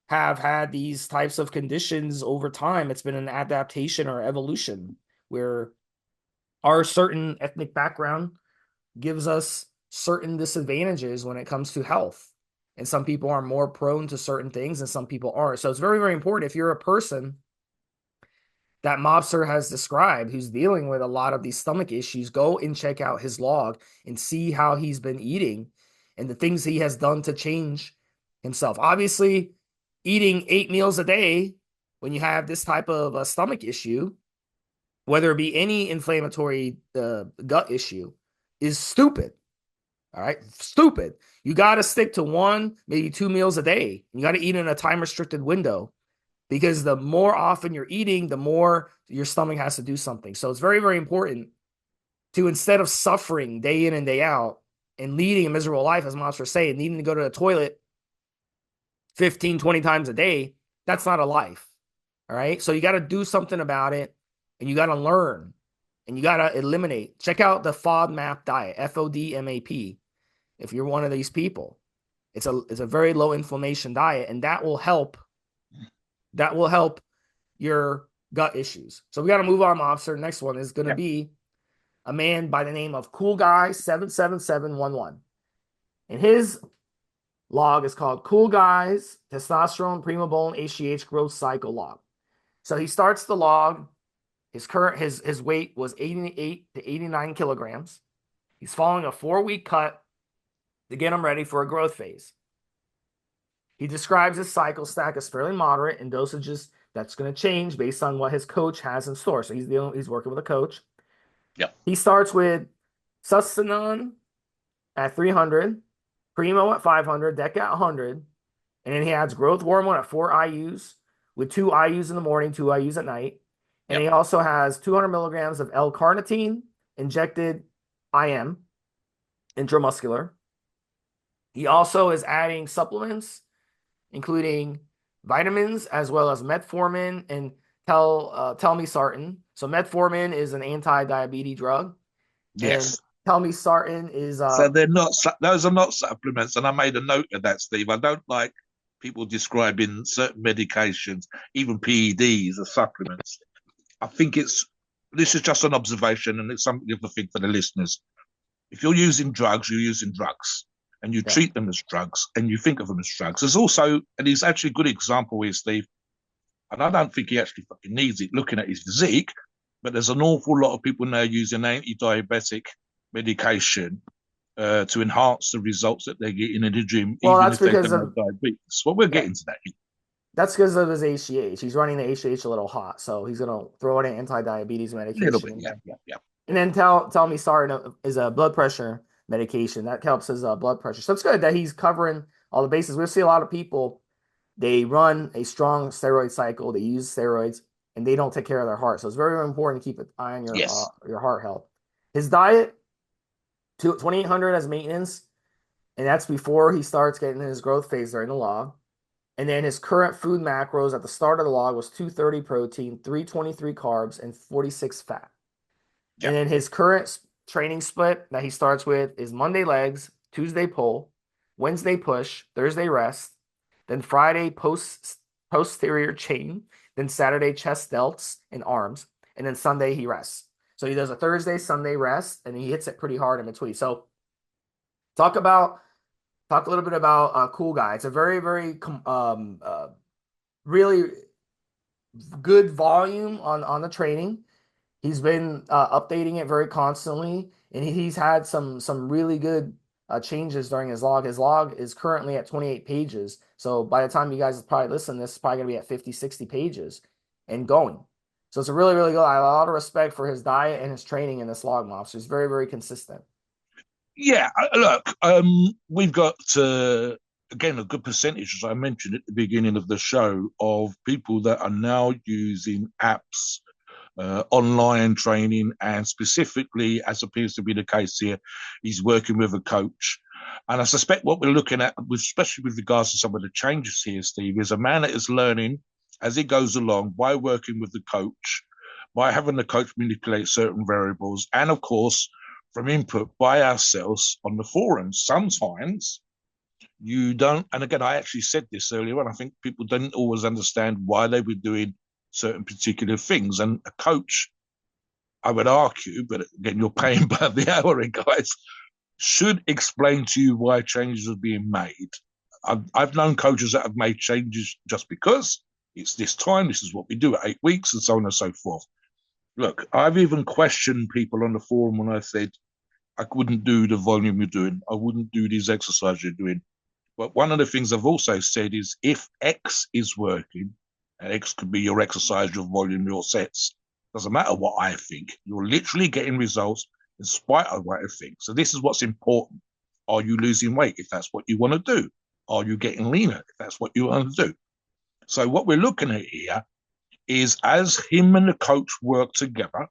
have had these types of conditions over time. It's been an adaptation or evolution where our certain ethnic background gives us certain disadvantages when it comes to health. And some people are more prone to certain things and some people aren't. So it's very, very important if you're a person that mobster has described who's dealing with a lot of these stomach issues, go and check out his log and see how he's been eating and the things he has done to change himself. Obviously, eating 8 meals a day when you have this type of a stomach issue, whether it be any inflammatory gut issue, is stupid. All right, stupid. You got to stick to 1, maybe 2 meals a day. You got to eat in a time restricted window because the more often you're eating, the more your stomach has to do something. So it's very, very important to, instead of suffering day in and day out and leading a miserable life, as Monster saying, needing to go to the toilet 15, 20 times a day, that's not a life. All right. So you got to do something about it and you got to learn and you got to eliminate. Check out the FODMAP diet, FODMAP. If you're one of these people, it's a very low inflammation diet, and that will help your gut issues. So we got to move on, Mobster. Next one is going to Yeah. be a man by the name of Cool Guy 77711. And his log is called Cool Guy's Testosterone Primabone HGH Growth Cycle Log. So he starts the log. His weight was 88 to 89 kilograms. He's following a 4-week cut to get him ready for a growth phase. He describes his cycle stack as fairly moderate in dosages that's going to change based on what his coach has in store. So he's working with a coach. Yeah. He starts with Sustanon at 300, Primo at 500, Deca at 100, and then he adds growth hormone at 4 IUs with 2 IUs in the morning, 2 IUs at night. And Yeah. he also has 200 milligrams of L-carnitine injected IM, intramuscular. He also is adding supplements, including vitamins as well as metformin and telmisartan. So metformin is an anti-diabetes drug, and Yes. telmisartan is So they're not; those are not supplements. And I made a note of that, Steve. I don't like people describing certain medications, even PEDs, as supplements. I think this is just an observation, and it's something you have to think for the listeners. If you're using drugs, you're using drugs, and you yeah. treat them as drugs, and you think of them as drugs. There's also, and he's actually a good example here, Steve. And I don't think he actually fucking needs it, looking at his physique. But there's an awful lot of people now using anti-diabetic medication to enhance the results that they're getting in the gym, Well, even if they don't have diabetes. Well, we're yeah, getting to that. that's because of his HGH. He's running the HGH a little hot, so he's gonna throw in anti-diabetes A little bit, medication. yeah, yeah, yeah. And then telmisartan is a blood pressure medication that helps his blood pressure. So it's good that he's covering all the bases. We see a lot of people, they run a strong steroid cycle, they use steroids, and they don't take care of their heart. So it's very, very important to keep an eye on Yes. your heart health. His diet, 2,800 as maintenance, and that's before he starts getting his growth phase during the log. And then his current food macros at the start of the log was 230 protein, 323 carbs, and 46 fat. Yeah. And then his current training split that he starts with is Monday legs, Tuesday pull, Wednesday push, Thursday rest, then Friday posterior chain, then Saturday chest delts and arms, and then Sunday he rests. So he does a Thursday, Sunday rest, and he hits it pretty hard in between. So talk a little bit about Cool Guy. It's a very, very really good volume on the training. He's been updating it very constantly, and he's had some really good changes during his log. His log is currently at 28 pages. So by the time you guys probably listen, this is probably going to be at 50, 60 pages and going. So it's a really, really good. I have a lot of respect for his diet and his training in this log mob. So he's very, very consistent. Yeah, look, we've got again a good percentage, as I mentioned at the beginning of the show, of people that are now using apps, online training, and specifically, as appears to be the case here, he's working with a coach. And I suspect what we're looking at, especially with regards to some of the changes here, Steve, is a man that is learning as he goes along by working with the coach, by having the coach manipulate certain variables, and of course, from input by ourselves on the forums. Sometimes you don't, and again, I actually said this earlier, and I think people didn't always understand why they were doing certain particular things. And a coach, I would argue, but again, you're paying by the hour, guys, should explain to you why changes are being made. I've known coaches that have made changes just because it's this time, this is what we do at 8 weeks, and so on and so forth. Look, I've even questioned people on the forum when I said I wouldn't do the volume you're doing, I wouldn't do these exercises you're doing. But one of the things I've also said is if X is working, and X could be your exercise, your volume, your sets, doesn't matter what I think, you're literally getting results in spite of what I think. So this is what's important. Are you losing weight if that's what you want to do? Are you getting leaner if that's what you want to do? So what we're looking at here is as him and the coach work together,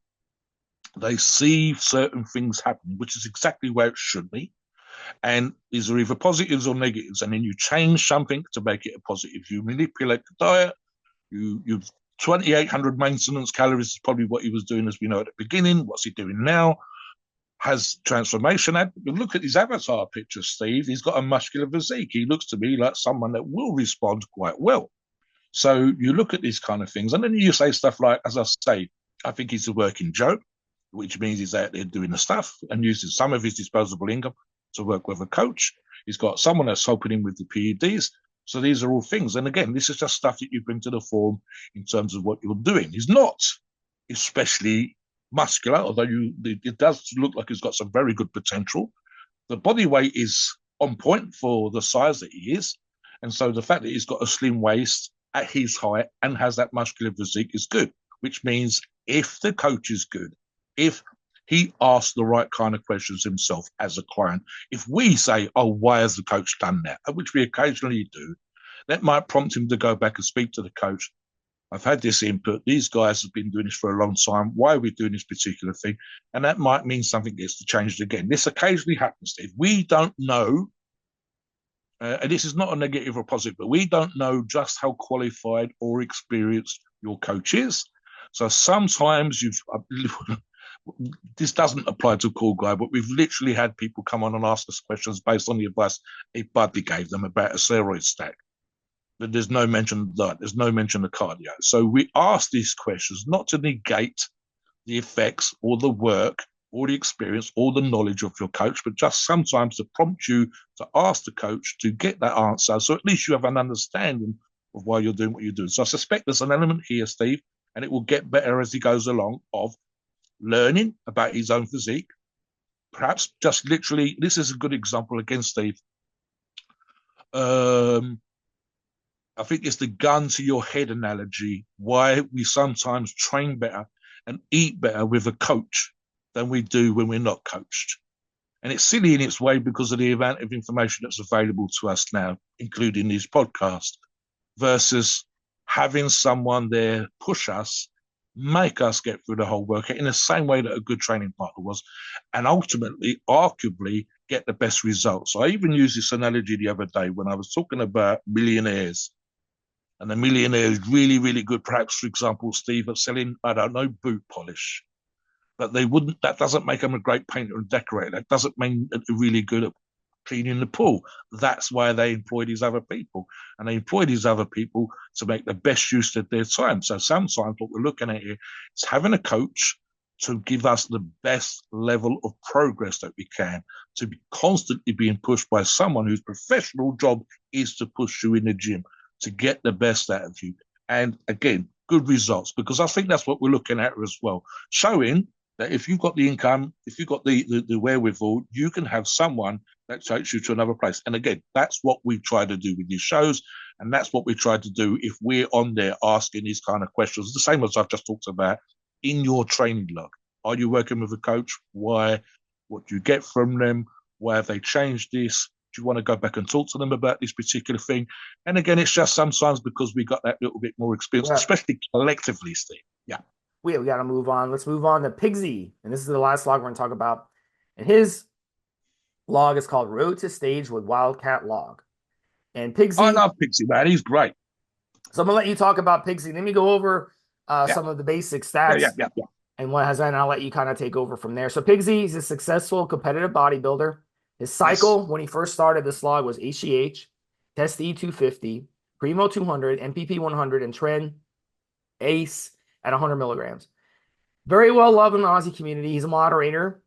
they see certain things happen, which is exactly where it should be. And these are either positives or negatives. And then you change something to make it a positive. You manipulate the diet. You 2,800 maintenance calories is probably what he was doing, as we know at the beginning. What's he doing now? Has transformation. Look at his avatar picture, Steve. He's got a muscular physique. He looks to me like someone that will respond quite well. So you look at these kind of things, and then you say stuff like, as I say, I think he's a working joke, which means he's out there doing the stuff and using some of his disposable income to work with a coach. He's got someone that's helping him with the PEDs. So these are all things. And again, this is just stuff that you bring to the form in terms of what you're doing. He's not especially muscular, although it does look like he's got some very good potential. The body weight is on point for the size that he is. And so the fact that he's got a slim waist at his height and has that muscular physique is good, which means if the coach is good, if he asks the right kind of questions himself as a client, if we say, oh, why has the coach done that, which we occasionally do, that might prompt him to go back and speak to the coach. I've had this input. These guys have been doing this for a long time. Why are we doing this particular thing? And that might mean something gets to change again. This occasionally happens, Steve. We don't know, and this is not a negative or positive, but we don't know just how qualified or experienced your coach is. So sometimes this doesn't apply to Cool Guy, but we've literally had people come on and ask us questions based on the advice a buddy gave them about a steroid stack. But there's no mention of that. There's no mention of cardio. So we ask these questions not to negate the effects or the work or the experience or the knowledge of your coach, but just sometimes to prompt you to ask the coach to get that answer. So at least you have an understanding of why you're doing what you're doing. So I suspect there's an element here, Steve, and it will get better as he goes along, of learning about his own physique. Perhaps just literally, this is a good example again, Steve. I think it's the gun to your head analogy, why we sometimes train better and eat better with a coach than we do when we're not coached. And it's silly in its way because of the amount of information that's available to us now, including these podcasts, versus having someone there push us, make us get through the whole workout in the same way that a good training partner was, and ultimately, arguably, get the best results. So I even used this analogy the other day when I was talking about millionaires. And the millionaire is really, really good, perhaps, for example, Steve, at selling, I don't know, boot polish. But that doesn't make them a great painter and decorator. That doesn't mean that they're really good at cleaning the pool. That's why they employ these other people. And they employ these other people to make the best use of their time. So sometimes what we're looking at here is having a coach to give us the best level of progress that we can, to be constantly being pushed by someone whose professional job is to push you in the gym, to get the best out of you. And again, good results, because I think that's what we're looking at as well. Showing that if you've got the income, if you've got the wherewithal, you can have someone that takes you to another place. And again, that's what we try to do with these shows. And that's what we try to do if we're on there asking these kind of questions, the same as I've just talked about in your training log. Are you working with a coach? Why? What do you get from them? Why have they changed this? Do you want to go back and talk to them about this particular thing? And again, it's just sometimes because we got that little bit more experience, Yeah. especially collectively, Steve. Yeah. We got to move on. Let's move on to Pigsy. And this is the last log we're going to talk about. And his log is called Road to Stage with Wildcat Log. And I Pigsy, love Pixie, man. He's great. so I'm gonna let you talk about Pigsy. Let me go over Yeah, some of the basic yeah, yeah, stats yeah, yeah. and what has, and I'll let you kind of take over from there. So Pigsy, he's a successful competitive bodybuilder. His Yes. cycle when he first started the slog was HGH, Test E250, Primo 200, MPP 100, and Tren Ace at 100 milligrams. Very well loved in the Aussie community. He's a moderator.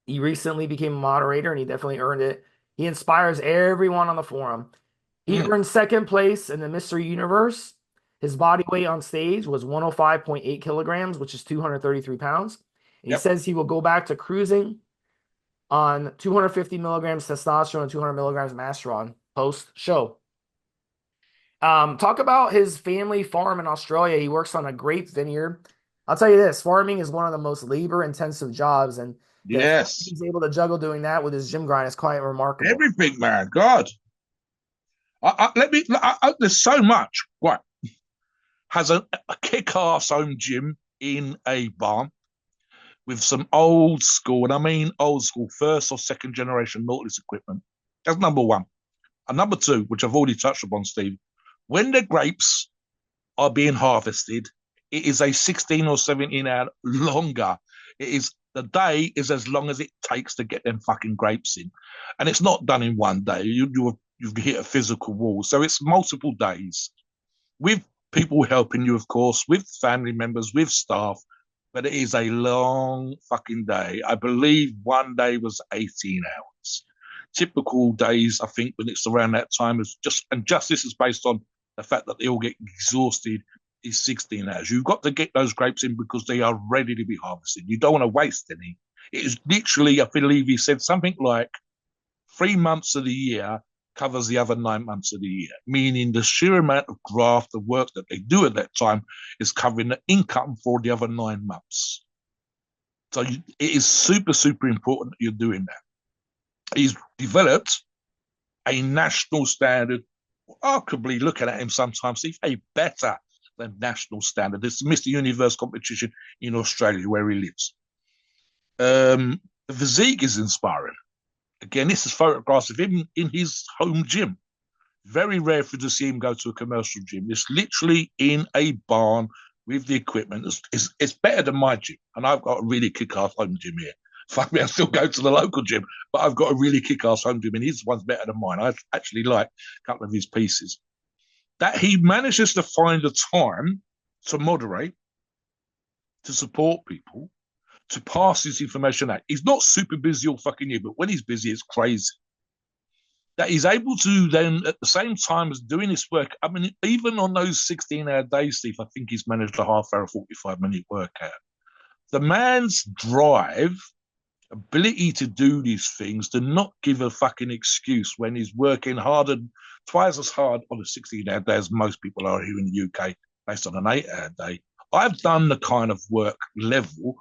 He recently became a moderator and he definitely earned it. He inspires everyone on the forum. He Mm, earned second place in the Mystery Universe. His body weight on stage was 105.8 kilograms, which is 233 pounds. And he yep. says he will go back to cruising on 250 milligrams testosterone and 200 milligrams masteron post show. Talk about his family farm in Australia. He works on a grape vineyard. I'll tell you this, farming is one of the most labor intensive jobs, and the fact that Yes. he's able to juggle doing that with his gym grind is quite remarkable. Everything, man. God. There's so much. Right. Has a kick-ass home gym in a barn with some old school, and I mean old school, first or second generation Nautilus equipment. That's number one. And number two, which I've already touched upon, Steve, when the grapes are being harvested, it is a 16 or 17 hour longer. It is the day is as long as it takes to get them fucking grapes in, and it's not done in one day. You've hit a physical wall, so it's multiple days with people helping you, of course, with family members, with staff. But it is a long fucking day. I believe one day was 18 hours. Typical days, I think, when it's around that time, is just, and just this is based on the fact that they all get exhausted, is 16 hours. You've got to get those grapes in because they are ready to be harvested. You don't want to waste any. It is literally, I believe he said something like 3 months of the year covers the other 9 months of the year, meaning the sheer amount of graft, the work that they do at that time is covering the income for the other 9 months. So it is super, super important that you're doing that. He's developed a national standard, arguably looking at him sometimes, he's a better than national standard. It's the Mr. Universe competition in Australia where he lives. The physique is inspiring. Again, this is photographs of him in his home gym. Very rare for you to see him go to a commercial gym. It's literally in a barn with the equipment. It's better than my gym. And I've got a really kick-ass home gym here. Fuck me, I still go to the local gym, but I've got a really kick-ass home gym, and his one's better than mine. I actually like a couple of his pieces. That he manages to find the time to moderate, to support people, to pass this information out. He's not super busy all fucking year, but when he's busy, it's crazy. That he's able to then, at the same time as doing this work, I mean, even on those 16-hour days, Steve, I think he's managed a half hour, 45-minute workout. The man's drive, ability to do these things, to not give a fucking excuse when he's working harder, twice as hard on a 16-hour day as most people are here in the UK, based on an 8-hour day. I've done the kind of work level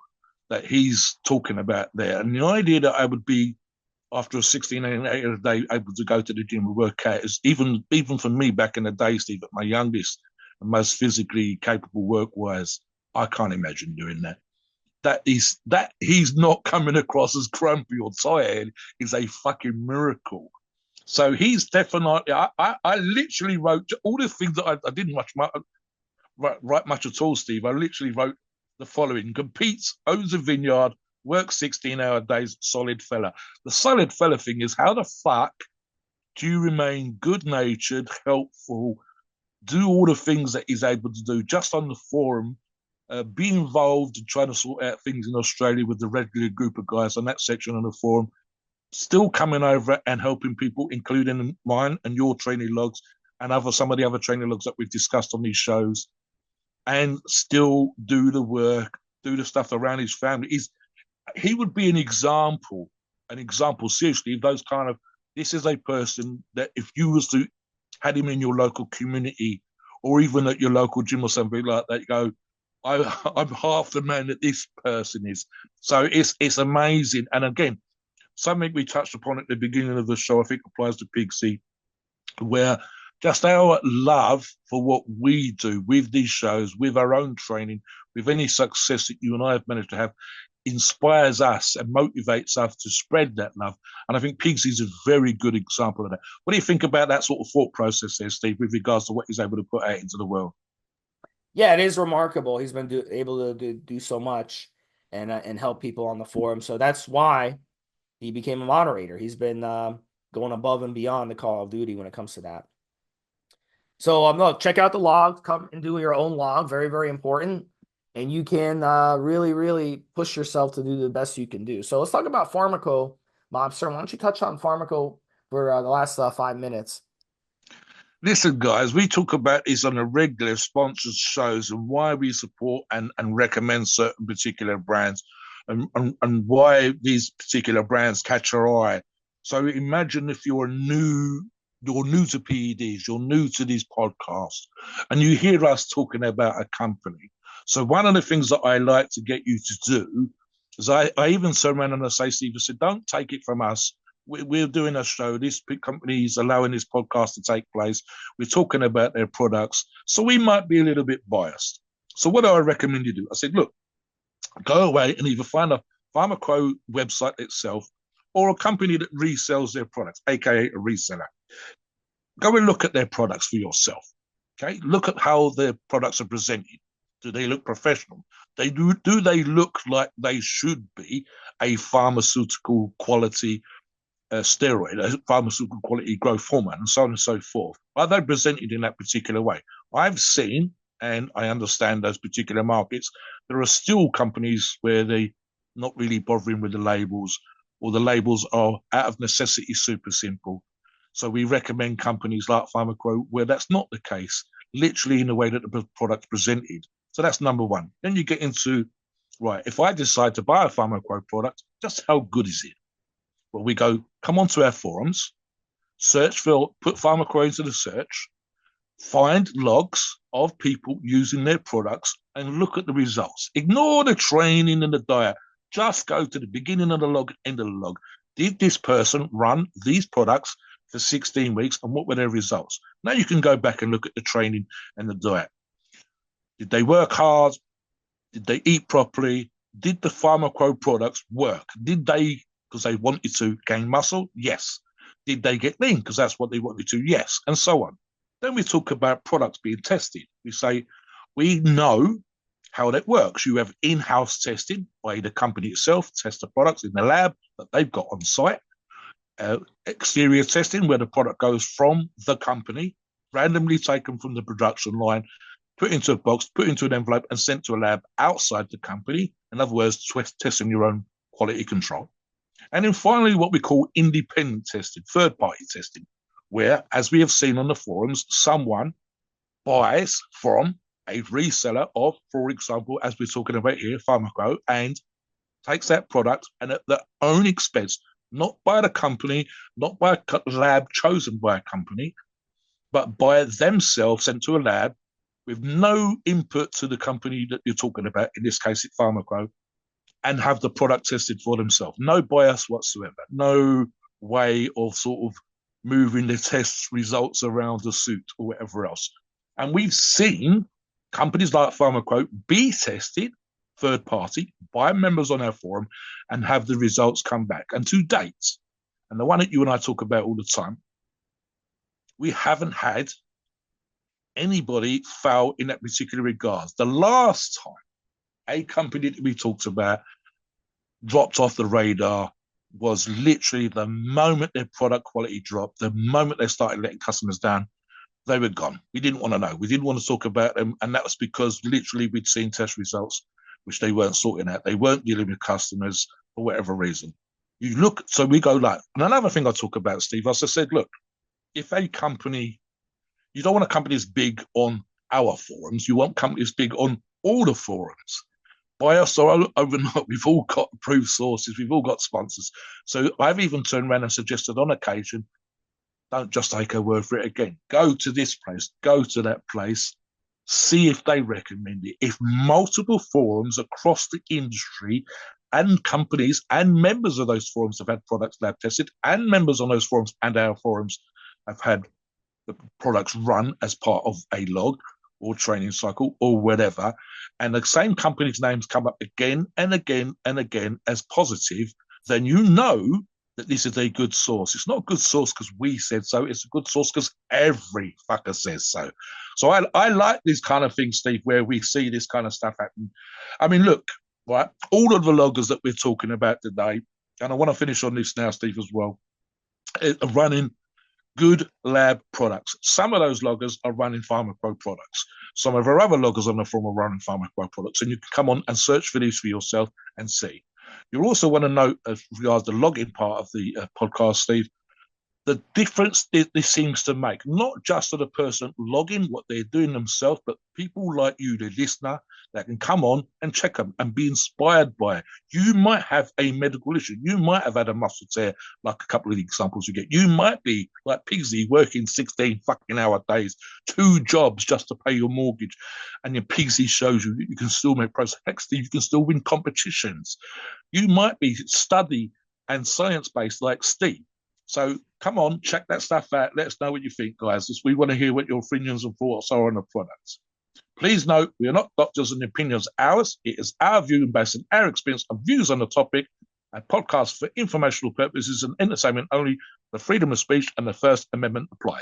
that he's talking about there. And the idea that I would be, after a 16-hour day, able to go to the gym and work out is even for me back in the day, Steve, at my youngest and most physically capable work-wise, I can't imagine doing that. That he's not coming across as grumpy or tired is a fucking miracle. So he's definitely. I literally wrote all the things that I didn't write much at all, Steve. I literally wrote the following: competes, owns a vineyard, works 16-hour days, solid fella. The solid fella thing is, how the fuck do you remain good natured, helpful, do all the things that he's able to do just on the forum, be involved in trying to sort out things in Australia with the regular group of guys on that section on the forum, still coming over and helping people, including mine and your training logs and some of the other training logs that we've discussed on these shows, and still do the work, do the stuff around his family. He would be an example, seriously, of those kind of, this is a person that if you was to had him in your local community or even at your local gym or something like that, you go, I'm half the man that this person is. So it's amazing. And again, something we touched upon at the beginning of the show, I think applies to Pixie, where just our love for what we do with these shows, with our own training, with any success that you and I have managed to have, inspires us and motivates us to spread that love. And I think Pigs is a very good example of that. What do you think about that sort of thought process there, Steve, with regards to what he's able to put out into the world? Yeah, it is remarkable. He's been able to do so much and help people on the forum. So that's why he became a moderator. He's been going above and beyond the Call of Duty when it comes to that. So look, check out the log. Come and do your own log. Very, very important. And you can really, really push yourself to do the best you can do. So let's talk about Pharmaqo, Mobster. Why don't you touch on Pharmaqo for the last 5 minutes? Listen, guys, we talk about this on a regular sponsored shows and why we support and recommend certain particular brands and why these particular brands catch our eye. So imagine if you're new to PEDs, you're new to these podcasts, and you hear us talking about a company. So one of the things that I like to get you to do is I even turn around and I say, Steve, I said, don't take it from us. We're doing a show. This big company is allowing this podcast to take place. We're talking about their products. So we might be a little bit biased. So what do I recommend you do? I said, look, go away and either find a Pharmaqo website itself or a company that resells their products, aka a reseller. Go and look at their products for yourself. Okay, look at how their products are presented. Do they look professional? Do they look like they should be a pharmaceutical quality steroid, a pharmaceutical quality growth hormone, and so on and so forth? Are they presented in that particular way? I've seen, and I understand those particular markets, there are still companies where they not really bothering with the labels, or the labels are out of necessity super simple. So we recommend companies like Pharmaqo where that's not the case, literally in the way that the product's presented. So that's number one. Then you get into, right, if I decide to buy a Pharmaqo product, just how good is it? Well, we go, come onto our forums, put Pharmaqo into the search, find logs of people using their products and look at the results. Ignore the training and the diet. Just go to the beginning of the log, end of the log. Did this person run these products for 16 weeks and what were their results? Now you can go back and look at the training and the diet. Did they work hard? Did they eat properly? Did the Pharmaqo products work? Did they, because they wanted to gain muscle? Yes. Did they get lean? Because that's what they wanted to? Yes. And so on. Then we talk about products being tested. We say, we know how that works. You have in-house testing by the company itself, test the products in the lab that they've got on site. Exterior testing, where the product goes from the company, randomly taken from the production line, put into a box, put into an envelope, and sent to a lab outside the company. In other words, testing your own quality control. And then finally, what we call independent testing, third-party testing, where, as we have seen on the forums, someone buys from a reseller of, for example, as we're talking about here, Pharmaqo, and takes that product and at their own expense, not by the company, not by a lab chosen by a company, but by themselves sent to a lab with no input to the company that you're talking about, in this case, it's Pharmaqo, and have the product tested for themselves. No bias whatsoever. No way of sort of moving the test results around the suit or whatever else. And we've seen companies like Pharmaqo be tested third party by members on our forum and have the results come back. And to date, and the one that you and I talk about all the time, we haven't had anybody fail in that particular regard. The last time a company that we talked about dropped off the radar was literally the moment their product quality dropped, the moment they started letting customers down, they were gone. We didn't want to know. We didn't want to talk about them. And that was because literally we'd seen test results which they weren't sorting out. They weren't dealing with customers for whatever reason. You look, so we go like, and another thing I talk about, Steve, I said, look, if a company, you don't want a company that's big on our forums, you want companies big on all the forums. By us or overnight, we've all got approved sources, we've all got sponsors. So I've even turned around and suggested on occasion, don't just take our word for it again. Go to this place, go to that place, see if they recommend it. If multiple forums across the industry and companies and members of those forums have had products lab tested, and members on those forums and our forums have had the products run as part of a log or training cycle or whatever, and the same company's names come up again and again and again as positive, then you know that this is a good source. It's not a good source because we said so. It's a good source because every fucker says so. So I like these kind of things, Steve, where we see this kind of stuff happen. I mean, look, right, all of the loggers that we're talking about today, and I want to finish on this now, Steve, as well, are running good lab products. Some of those loggers are running Pharmaqo products. Some of our other loggers on the forum are running Pharmaqo products, and you can come on and search for these for yourself and see. You also want to note, as regards the logging part of the podcast, Steve, the difference this seems to make, not just to the person logging what they're doing themselves, but people like you, the listener, that can come on and check them and be inspired by it. You might have a medical issue. You might have had a muscle tear, like a couple of the examples you get. You might be like Pigsy, working 16 fucking hour days, 2 jobs just to pay your mortgage. And your Pigsy shows you that you can still make progress. You can still win competitions. You might be study and science-based like Steve. So come on, check that stuff out. Let us know what you think, guys. We want to hear what your opinions and thoughts are on the products. Please note, we are not doctors and opinions ours. It is our view and based on our experience and views on the topic. A podcast for informational purposes and entertainment only. The freedom of speech and the First Amendment applies.